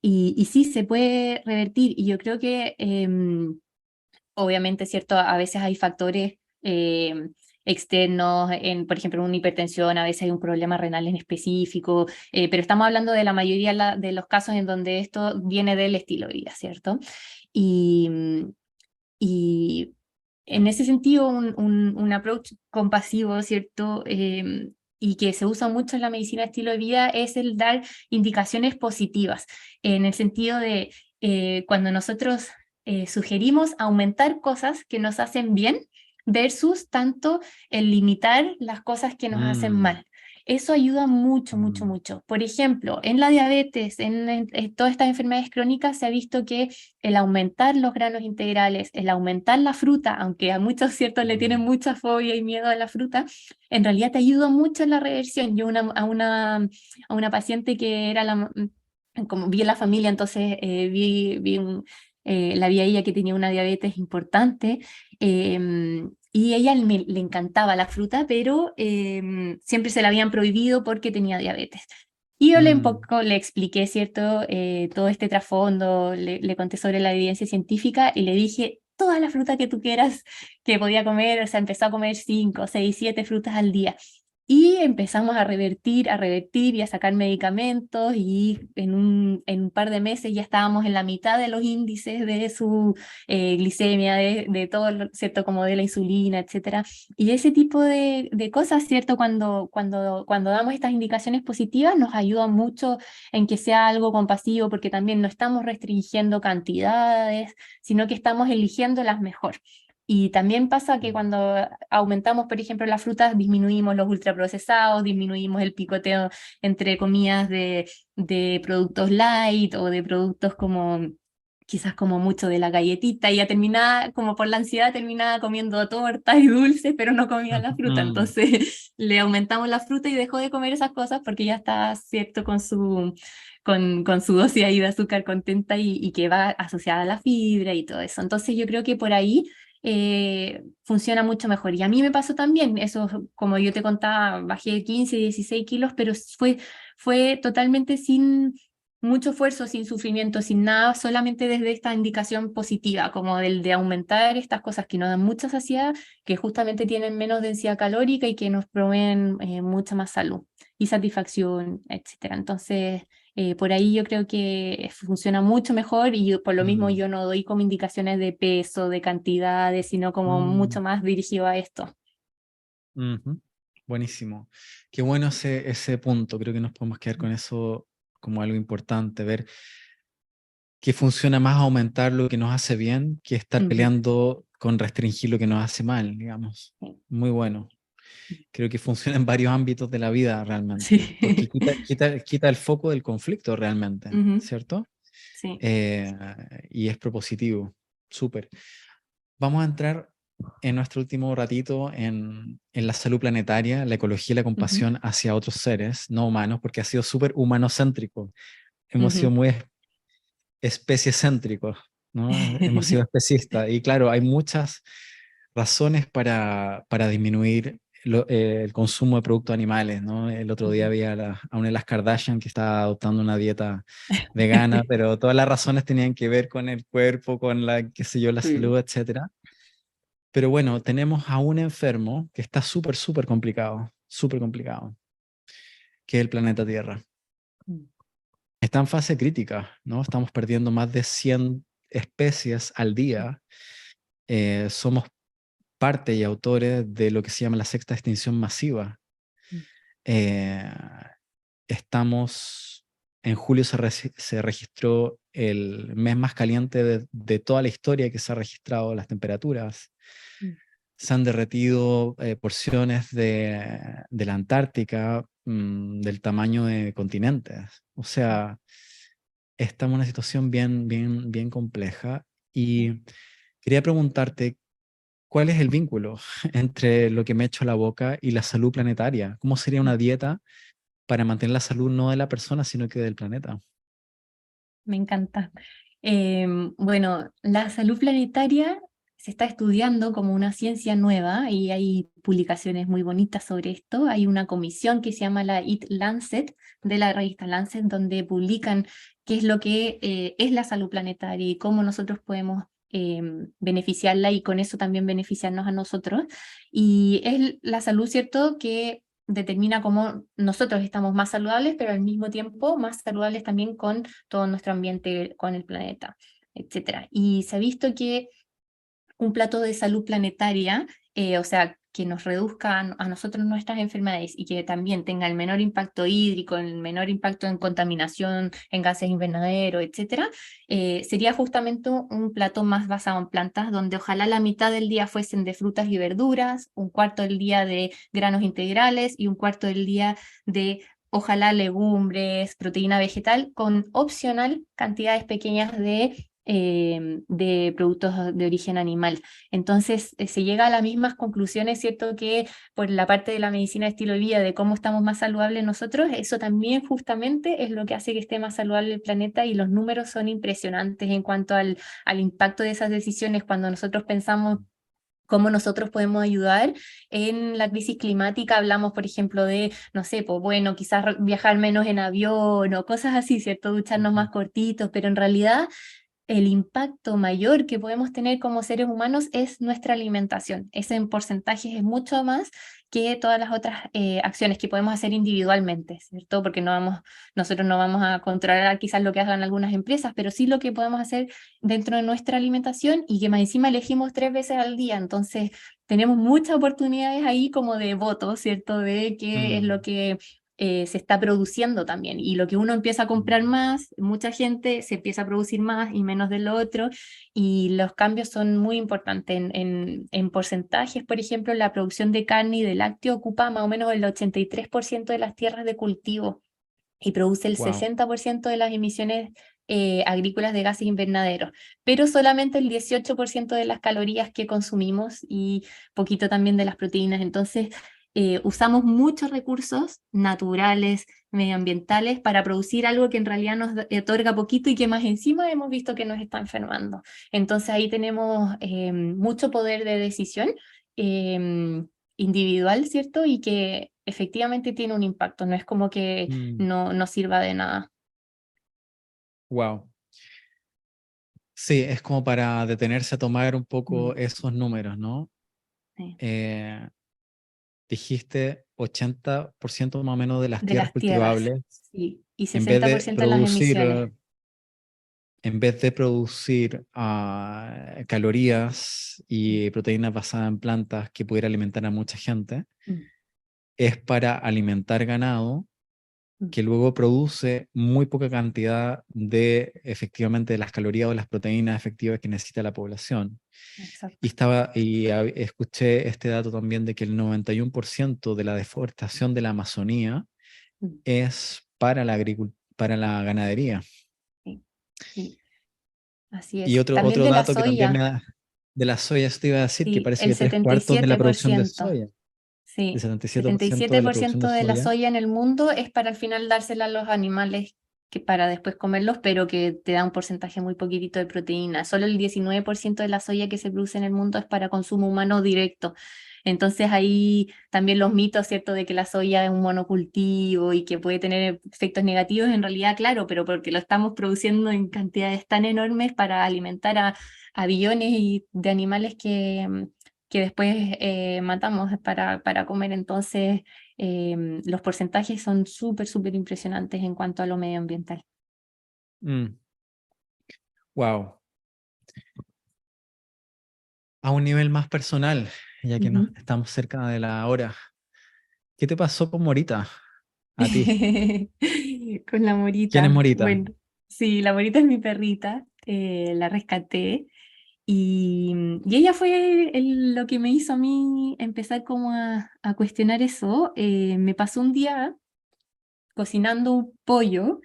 Y sí, se puede revertir. Y yo creo que, obviamente, ¿cierto? A veces hay factores externos, por ejemplo, una hipertensión, a veces hay un problema renal en específico, pero estamos hablando de la mayoría de los casos en donde esto viene del estilo de vida, ¿cierto? Y, y en ese sentido, un approach compasivo, ¿cierto? Y que se usa mucho en la medicina de estilo de vida es el dar indicaciones positivas, en el sentido de cuando nosotros sugerimos aumentar cosas que nos hacen bien versus tanto el limitar las cosas que nos hacen Mm, mal. Eso ayuda mucho, mucho, mm, mucho. Por ejemplo, en la diabetes, en todas estas enfermedades crónicas, se ha visto que el aumentar los granos integrales, el aumentar la fruta, aunque a muchos ciertos le tienen mm, mucha fobia y miedo a la fruta, en realidad te ayuda mucho en la reversión. Yo a una paciente que era como vi en la familia, entonces la vi a ella que tenía una diabetes importante. Y ella le encantaba la fruta, pero siempre se la habían prohibido porque tenía diabetes. Y yo un mm, poco le expliqué, ¿cierto? Todo este trasfondo, le conté sobre la evidencia científica y le dije toda la fruta que tú quieras que podía comer, o sea, empezó a comer 5, 6, 7 frutas al día. Y empezamos a revertir y a sacar medicamentos, y en un par de meses ya estábamos en la mitad de los índices de su glicemia, de todo, ¿cierto? Como de la insulina, etcétera. Y ese tipo de cosas, ¿cierto? Cuando damos estas indicaciones positivas, nos ayuda mucho en que sea algo compasivo, porque también no estamos restringiendo cantidades, sino que estamos eligiendo las mejor. Y también pasa que cuando aumentamos, por ejemplo, las frutas, disminuimos los ultraprocesados, disminuimos el picoteo entre comidas de productos light o de productos como quizás como mucho de la galletita, y ya terminaba, como por la ansiedad, terminaba comiendo tortas y dulces, pero no comía la fruta. Mm, Entonces le aumentamos la fruta y dejó de comer esas cosas porque ya está, cierto, con su dosis ahí de azúcar contenta, y que va asociada a la fibra y todo eso. Entonces yo creo que por ahí funciona mucho mejor. Y a mí me pasó también, eso, como yo te contaba, bajé 15, 16 kilos, pero fue totalmente sin mucho esfuerzo, sin sufrimiento, sin nada, solamente desde esta indicación positiva, como del de aumentar estas cosas que nos dan mucha saciedad, que justamente tienen menos densidad calórica y que nos proveen mucha más salud y satisfacción, etcétera. Entonces, por ahí yo creo que funciona mucho mejor, y por lo mismo mm, yo no doy como indicaciones de peso, de cantidades, sino como mm, mucho más dirigido a esto. ujú. Buenísimo. Qué bueno ese punto. Creo que nos podemos quedar con eso como algo importante, ver que funciona más aumentar lo que nos hace bien que estar Ujú. peleando con restringir lo que nos hace mal, digamos. Muy bueno. Creo que funciona en varios ámbitos de la vida realmente, porque Sí. quita el foco del conflicto realmente, Ujú. ¿cierto? Sí. Eh, y es propositivo. Súper. Vamos a entrar en nuestro último ratito en la salud planetaria, la ecología y la Ujú. compasión hacia otros seres no humanos, porque ha sido súper humanocéntrico. Hemos sido Ujú. muy especies-céntricos, ¿no? Hemos sido especistas. Y claro, hay muchas razones para disminuir el consumo de productos animales, ¿no? El otro día Ujú. había a una de las Kardashian que estaba adoptando una dieta vegana, pero todas las razones tenían que ver con el cuerpo, con la, qué sé yo, la Sí. salud, etcétera. Pero bueno, tenemos a un enfermo que está súper complicado, que es el planeta Tierra. Mm. Está en fase crítica, ¿no? Estamos perdiendo más de 100 especies al día. Somos parte y autores de lo que se llama la sexta extinción masiva. Mm. Eh, en julio se registró el mes más caliente de toda la historia que se ha registrado, las temperaturas. Mm. Se han derretido porciones de la Antártica del tamaño de continentes. O sea, estamos en una situación bien compleja Sí. y quería preguntarte, ¿cuál es el vínculo entre lo que me echo a la boca y la salud planetaria? ¿Cómo sería una dieta para mantener la salud no de la persona, sino que del planeta? Me encanta. Bueno, la salud planetaria se está estudiando como una ciencia nueva, y hay publicaciones muy bonitas sobre esto. Hay una comisión que se llama la It Lancet, de la revista Lancet, donde publican qué es lo que es la salud planetaria y cómo nosotros podemos beneficiarla, y con eso también beneficiarnos a nosotros. Y es la salud, ¿cierto?, que determina cómo nosotros estamos más saludables, pero al mismo tiempo más saludables también con todo nuestro ambiente, con el planeta, etcétera. Y se ha visto que un plato de salud planetaria, o sea, que nos reduzca a nosotros nuestras enfermedades, y que también tenga el menor impacto hídrico, el menor impacto en contaminación, en gases invernaderos, etcétera, sería justamente un plato más basado en plantas, donde ojalá la mitad del día fuesen de frutas y verduras, un cuarto del día de granos integrales y un cuarto del día de, ojalá, legumbres, proteína vegetal, con opcional cantidades pequeñas de productos de origen animal. Entonces, se llega a las mismas conclusiones, ¿cierto?, que por la parte de la medicina de estilo de vida, de cómo estamos más saludables nosotros. Eso también justamente es lo que hace que esté más saludable el planeta, y los números son impresionantes en cuanto al impacto de esas decisiones cuando nosotros pensamos cómo nosotros podemos ayudar en la crisis climática. Hablamos, por ejemplo, de, no sé, pues bueno, quizás viajar menos en avión o cosas así, ¿cierto? Ducharnos Ujú. más cortitos, pero en realidad el impacto mayor que podemos tener como seres humanos es nuestra alimentación. Ese en porcentajes es mucho más que todas las otras acciones que podemos hacer individualmente, ¿cierto? Porque nosotros no vamos a controlar quizás lo que hagan algunas empresas, pero sí lo que podemos hacer dentro de nuestra alimentación y que más encima elegimos 3 veces al día. Entonces, tenemos muchas oportunidades ahí como de voto, ¿cierto? De qué es lo Mm, que se está produciendo también. Y lo que uno empieza a comprar mm. más, mucha gente se empieza a producir más y menos de lo otro, y los cambios son muy importantes. En porcentajes, por ejemplo, la producción de carne y de lácteo ocupa más o menos el 83% de las tierras de cultivo y produce el Wow. 60% de las emisiones agrícolas de gases invernaderos, pero solamente el 18% de las calorías que consumimos y poquito también de las proteínas. Entonces, usamos muchos recursos naturales, medioambientales, para producir algo que en realidad nos otorga poquito y que más encima hemos visto que nos está enfermando. Entonces ahí tenemos mucho poder de decisión individual, ¿cierto? Y que efectivamente tiene un impacto, no es como que no sirva de nada. Wow. Sí, es como para detenerse a tomar un poco Mm, esos números, ¿no? sí. Eh, Dijiste 80% más o menos de las De tierras las tierras, cultivables, sí, y en vez de 60% de las producir, emisiones. calorías Mm, y proteínas basadas en plantas que pudiera alimentar a mucha gente, mm, es para alimentar ganado mm, que luego produce muy poca cantidad de efectivamente de las calorías o las proteínas efectivas que necesita la población. exacto. Escuché este dato también de que el 91% de la deforestación de la Amazonía Mm, es para la ganadería. sí, sí, así Y es. otro, También otro de la dato que también me soya, da de la soya, esto te iba a decir que sí, parece el que tres setenta y cuartos de la siete por producción de ciento soya, el Sí, 77% setenta y de la siete por producción de ciento de la soya. soya en el mundo es para al final dársela a los animales para después comerlos, pero que te da un porcentaje muy poquitito de proteína. Solo el 19% de la soya que se produce en el mundo es para consumo humano directo. Entonces ahí también los mitos, ¿cierto?, de que la soya es un monocultivo y que puede tener efectos negativos, en realidad, claro, pero porque lo estamos produciendo en cantidades tan enormes para alimentar a billones de animales que después matamos para comer. Entonces, los porcentajes son súper, súper impresionantes en cuanto a lo medioambiental. Wow. A un nivel más personal, ya que nos Ujú. estamos cerca de la hora. ¿Qué te pasó con Morita? A ti. Con la ¿Quién es Morita. Morita? Bueno, sí, la Morita es mi perrita, la rescaté. Y ella fue lo que me hizo a mí empezar como a cuestionar eso. Me pasó un día cocinando un pollo,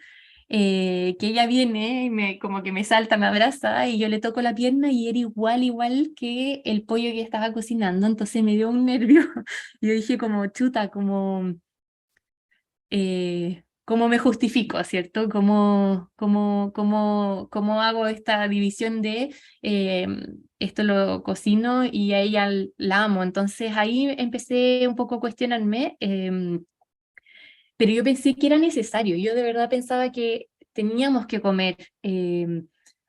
que ella viene, como que me salta, me abraza y yo le toco la pierna y era igual, igual que el pollo que estaba cocinando, entonces me dio un nervio. Yo dije como chuta, cómo me justifico, ¿cierto? ¿Cómo hago esta división de eh, esto lo cocino y a ella la amo? Entonces ahí empecé un poco a cuestionarme. Pero yo pensé que era necesario, yo de verdad pensaba que teníamos que comer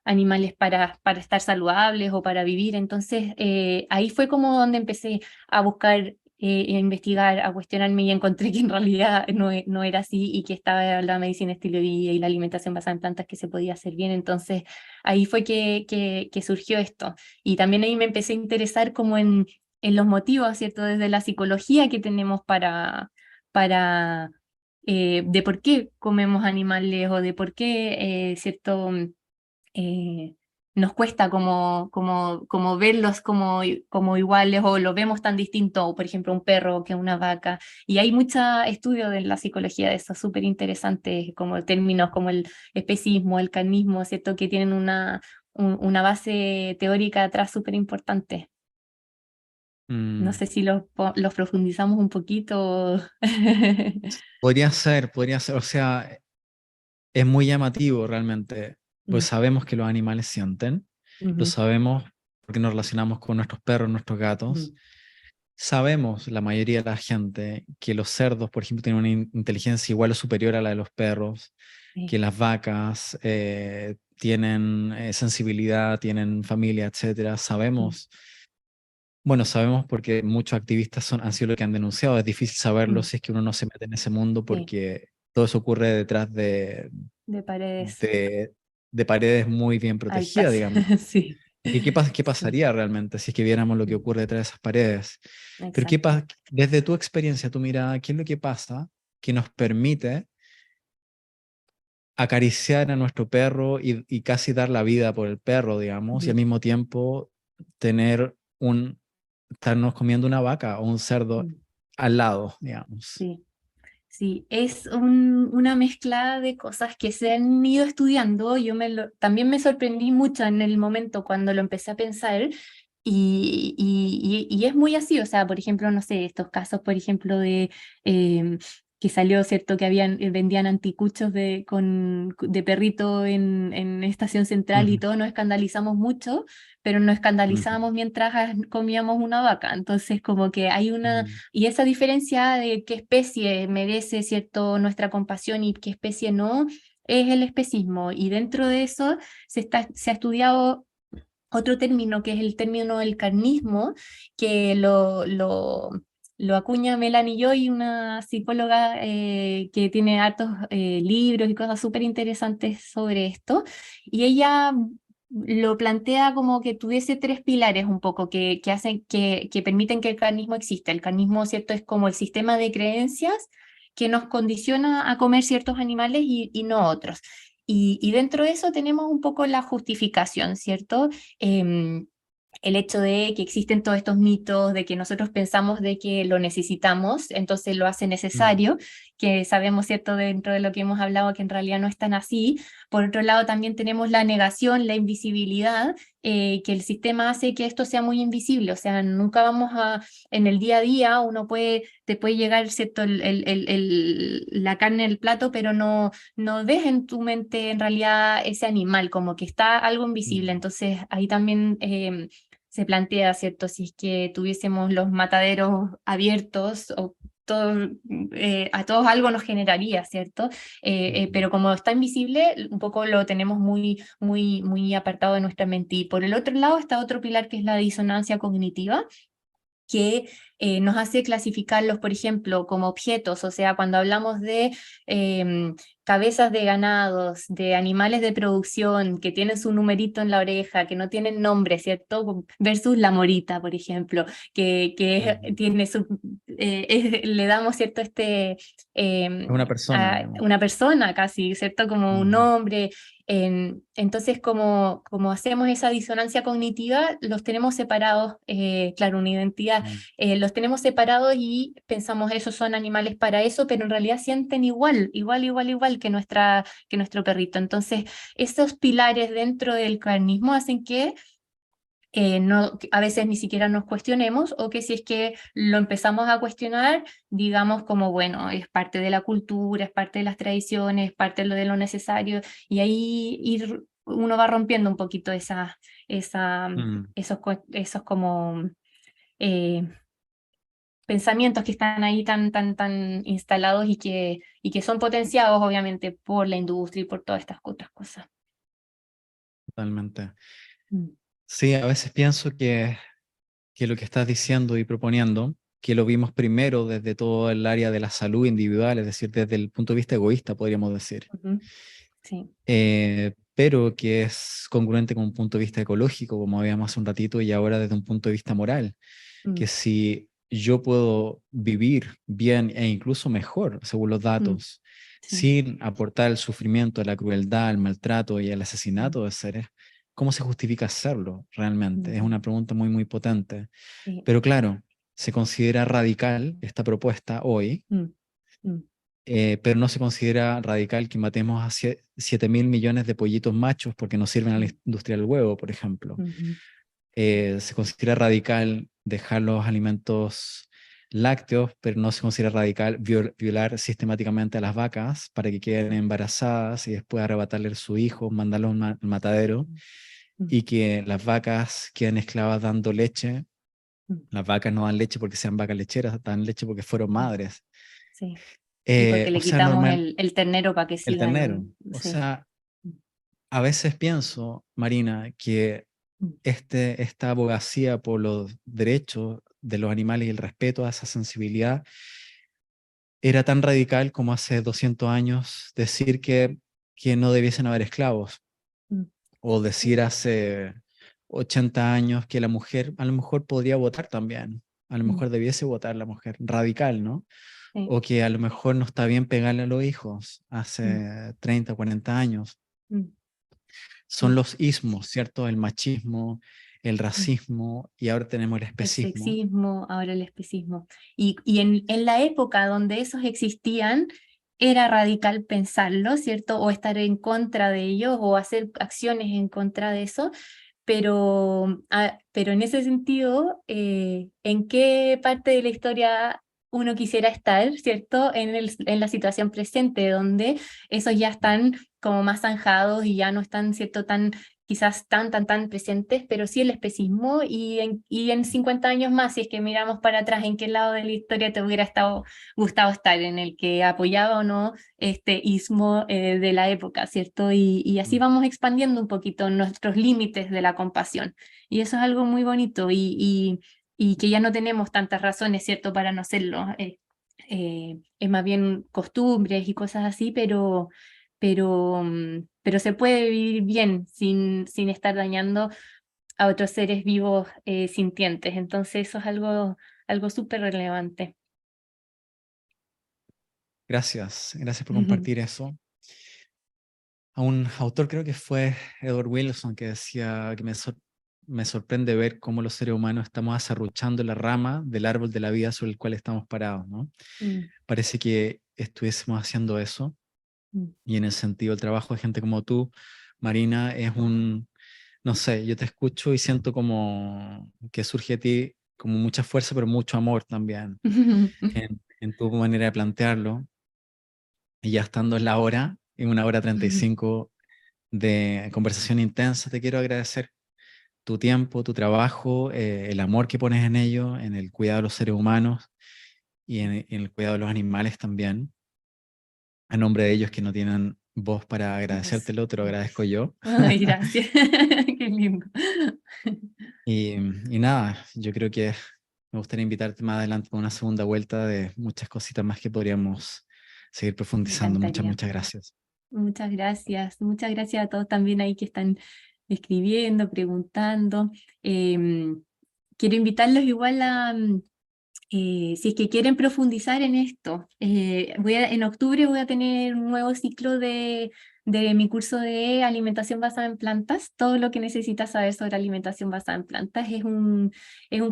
animales para estar saludables o para vivir. Entonces ahí fue como donde empecé a buscar, a investigar, a cuestionarme, y encontré que en realidad no era así y que estaba la medicina estilo de vida y la alimentación basada en plantas que se podía hacer bien. Entonces ahí fue que surgió esto. Y también ahí me empecé a interesar como en los motivos, ¿cierto? Desde la psicología que tenemos para de por qué comemos animales o de por qué, ¿cierto? eh, Nos cuesta como verlos como iguales o lo vemos tan distinto, o por ejemplo un perro que una vaca. Y hay mucho estudio de la psicología de eso, súper interesantes, como términos como el especismo, el carnismo, ¿cierto? Que tienen una base teórica atrás súper importante. No Mm, sé si los profundizamos un poquito. podría ser, o sea, es muy llamativo realmente, pues Mm, sabemos que los animales sienten, lo ujú, sabemos porque nos relacionamos con nuestros perros, nuestros gatos. mm. Sabemos, la mayoría de la gente, que los cerdos, por ejemplo, tienen una inteligencia igual o superior a la de los perros, que Sí. las vacas tienen sensibilidad, tienen familia, etcétera. Mm, Sabemos Bueno, sabemos porque muchos activistas han sido los que han denunciado. Es difícil saberlo Mm, si es que uno no se mete en ese mundo sí, porque todo eso ocurre detrás de paredes de, de paredes muy bien protegidas, altas. digamos. Sí, ¿Qué sí, pasaría realmente si es que viéramos lo que mm, ocurre detrás de esas paredes? Pero exacto. desde tu experiencia, tu mirada, ¿qué es lo que pasa que nos permite acariciar a nuestro perro y casi dar la vida por el perro, digamos, y al Mm, mismo tiempo tener estarnos comiendo una vaca o un cerdo mm, al lado, digamos? sí. Sí, es una mezcla de cosas que se han ido estudiando. También me sorprendí mucho en el momento cuando lo empecé a pensar y es muy así, o sea, por ejemplo, no sé, estos casos, por ejemplo, de que salió, ¿cierto? Que vendían anticuchos de perrito en Estación Central y Ujú, todos nos escandalizamos mucho, pero nos ujú, escandalizábamos mientras comíamos una vaca. Entonces, como que hay una mm, y esa diferencia de qué especie merece, ¿cierto?, nuestra compasión y qué especie no, es el especismo. Y dentro de eso se ha estudiado otro término, que es el término del carnismo, que lo acuña Melanie Joy, una psicóloga que tiene hartos libros y cosas súper interesantes sobre esto. Y ella lo plantea como que tuviese tres pilares un poco que hacen, que permiten que el carnismo exista. El carnismo, ¿cierto?, es como el sistema de creencias que nos condiciona a comer ciertos animales y no otros. Y dentro de eso tenemos un poco la justificación, ¿cierto? Em, el hecho de que existen todos estos mitos, de que nosotros pensamos de que lo necesitamos, entonces lo hace mm, necesario, que sabemos, ¿cierto?, dentro de lo que hemos hablado, que en realidad no es tan así. Por otro lado, también tenemos la negación, la invisibilidad, que el sistema hace que esto sea muy invisible, o sea, nunca vamos a, en el día a día, te puede llegar, ¿cierto?, la carne en el plato, pero no ves en tu mente en realidad ese animal, como que está algo invisible. mm, Entonces ahí también se plantea, ¿cierto? Si es que tuviésemos los mataderos abiertos o a todos algo nos generaría, ¿cierto? mm, Pero como está invisible, un poco lo tenemos muy apartado de nuestra mente. Y por el otro lado está otro pilar que es la disonancia cognitiva, que nos hace clasificarlos, por ejemplo, como objetos, o sea, cuando hablamos de cabezas de ganados, de animales de producción que tienen su numerito en la oreja, que no tienen nombre, ¿cierto? Versus la morita, por ejemplo, mm. tiene le damos, ¿cierto? Es una persona, A digamos. una persona casi, ¿cierto? Como un Ujú, nombre. Entonces, como hacemos esa disonancia cognitiva, los tenemos separados, claro, una identidad, mm, los tenemos separados y pensamos, esos son animales para eso, pero en realidad sienten igual que nuestro perrito. Entonces, esos pilares dentro del carnismo hacen que a veces ni siquiera nos cuestionemos, o que si es que lo empezamos a cuestionar, digamos como, bueno, es parte de la cultura, es parte de las tradiciones, es parte de lo necesario, y ahí uno va rompiendo un poquito esa, mm. esos como eh, pensamientos que están ahí tan instalados y que son potenciados obviamente por la industria y por todas estas otras cosas. Totalmente. Mm, Sí, a veces pienso que lo que estás diciendo y proponiendo, que lo vimos primero desde todo el área de la salud individual, es decir, desde el punto de vista egoísta, podríamos decir, ujú, sí. pero que es congruente con un punto de vista ecológico, como habíamos hace un ratito, y ahora desde un punto de vista moral, que Mm, si yo puedo vivir bien e incluso mejor, según los mm, datos, sí. sin aportar el sufrimiento, la crueldad, el maltrato y el Mm, asesinato de seres, ¿cómo se justifica hacerlo realmente? Es ujú, una pregunta muy, muy potente. sí. Pero claro, se considera radical esta propuesta hoy, Mm, mm, pero no se considera radical que matemos a 7.000 millones de pollitos machos porque no sirven a la mm, industria del huevo, por ejemplo. ujú, Se considera radical dejar los alimentos lácteos, pero no se considera radical violar sistemáticamente a las vacas para que queden sí. embarazadas y después arrebatarle su hijo, mandarlo al matadero Mm, mm, y que las vacas queden esclavas dando leche. mm, Las vacas no dan leche porque sean vacas lecheras, dan leche porque fueron mm, madres. sí. Y porque O le sea, quitamos normal, el ternero para que el ternero. sigan, O sí. sea, a veces pienso, Marina, que mm, esta abogacía por los derechos de los animales y el respeto a esa sensibilidad era tan radical como hace 200 años decir que no debiesen haber esclavos, mm, o decir hace 80 años que la mujer a lo mejor podría votar también, a lo mm, mejor debiese votar la mujer, radical, ¿no? sí, O que a lo mejor no está bien pegarle a los hijos mm, hace 30, 40 años. mm, Son sí, los ismos, ¿cierto? El machismo, el mm. racismo y ahora tenemos el El especismo. sexismo, ahora el especismo. Y en la época donde esos existían, era radical pensarlo, ¿cierto? O estar en contra de ellos o hacer acciones en contra de eso. Pero en ese sentido, ¿en qué parte de la historia uno quisiera estar, ¿cierto? En la situación presente, donde esos ya están como más zanjados y ya no están, ¿cierto? Tan, quizás tan presentes, pero sí el especismo y en 50 años más, si es que miramos para atrás, ¿en qué lado de la historia te hubiera gustado estar? ¿En el que apoyaba o no este ismo de la época, ¿cierto? Y así Mm. vamos expandiendo un poquito nuestros límites de la compasión. Y eso es algo muy bonito y que ya no tenemos tantas razones, ¿cierto?, para no hacerlo. Es más bien costumbres y cosas así, pero se puede vivir bien sin estar dañando a otros seres vivos sintientes. Entonces eso es algo súper relevante. Gracias, gracias por compartir eso. A un autor, creo que fue Edward Wilson, que decía que me sorprende ver cómo los seres humanos estamos aserruchando la rama del árbol de la vida sobre el cual estamos parados, ¿no? Mm, Parece que estuviésemos haciendo eso, mm, y en el sentido el trabajo de gente como tú, Marina, es no sé, yo te escucho y siento como que surge de ti como mucha fuerza, pero mucho amor también mm. en tu manera de plantearlo. Y ya estando en la hora, en 1 hora 35 de conversación intensa, te quiero agradecer tu tiempo, tu trabajo, el amor que pones en ello, en el cuidado de los seres humanos y en el cuidado de los animales también. A nombre de ellos que no tienen voz para Vos. agradecértelo, te lo agradezco yo. Ay, gracias. Qué lindo. Y, y nada, yo creo que me gustaría invitarte más adelante para una segunda vuelta de muchas cositas más que podríamos seguir Me profundizando. Muchas, encantaría. muchas gracias. Muchas gracias. Muchas gracias a todos también ahí que están escribiendo, preguntando. Em, Quiero invitarlos igual si es que quieren profundizar en esto, en octubre voy a tener un nuevo ciclo de mi curso de alimentación basada en plantas. Todo lo que necesitas saber sobre alimentación basada en plantas es un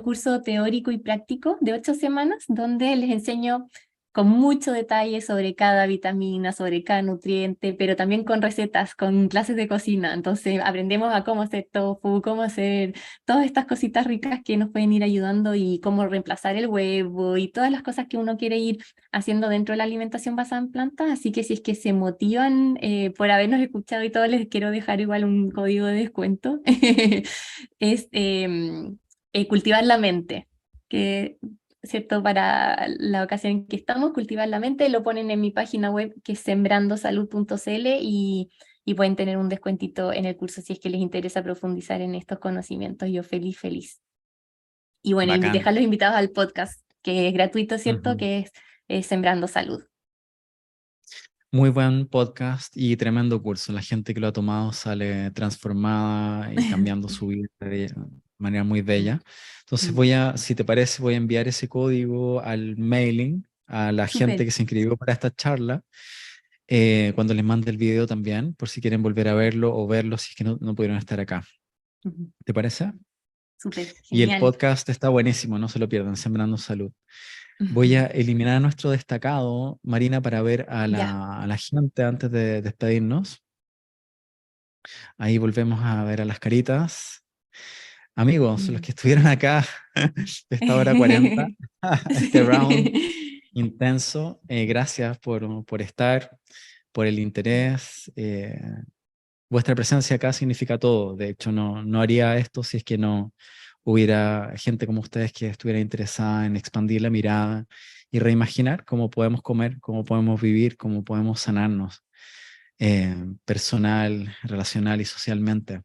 curso teórico y práctico de 8 semanas donde les enseño con mucho detalle sobre cada vitamina, sobre cada nutriente, pero también con recetas, con clases de cocina. Entonces aprendemos a cómo hacer tofu, cómo hacer todas estas cositas ricas que nos pueden ir ayudando y cómo reemplazar el huevo y todas las cosas que uno quiere ir haciendo dentro de la alimentación basada en plantas. Así que si es que se motivan por habernos escuchado y todo, les quiero dejar igual un código de descuento. Es cultivar la mente, que, ¿cierto? Para la ocasión en que estamos, cultivar la mente, lo ponen en mi página web que es sembrandosalud.cl y pueden tener un descuentito en el curso si es que les interesa profundizar en estos conocimientos. Yo feliz, feliz. Y bueno, Bacán. dejar los invitados al podcast, que es gratuito, ¿cierto? Ujú. Que es Sembrando Salud. Muy buen podcast y tremendo curso. La gente que lo ha tomado sale transformada y cambiando su vida de manera muy bella. Entonces Mm, si te parece, voy a enviar ese código al mailing a la gente súper. que se inscribió para esta charla, cuando les mande el video también, por si quieren volver a verlo o verlo si es que no pudieron estar acá. Ujú, ¿Te parece? súper, Y el genial. podcast está buenísimo, no se lo pierdan, Sembrando Salud. Voy a Ujú. eliminar a nuestro destacado, Marina, para ver a Ya. la gente antes de despedirnos. Ahí volvemos a ver a las caritas. Amigos, los Mm. que estuvieron acá, esta hora 40, este round Sí. intenso, gracias por estar, por el interés. Vuestra presencia acá significa todo. De hecho, no haría esto si es que no hubiera gente como ustedes que estuviera interesada en expandir la mirada y reimaginar cómo podemos comer, cómo podemos vivir, cómo podemos sanarnos personal, relacional y socialmente.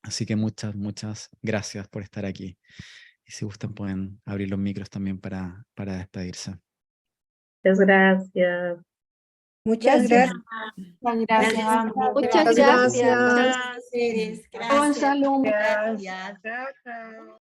Así que muchas, muchas gracias por estar aquí. Y si gustan pueden abrir los micros también para despedirse. Muchas gracias. Muchas Gracias. gracias. Muchas Gracias. gracias. Muchas gracias. gracias. Mujeres. Gracias. Gonzalo, Gracias. Chao, chao.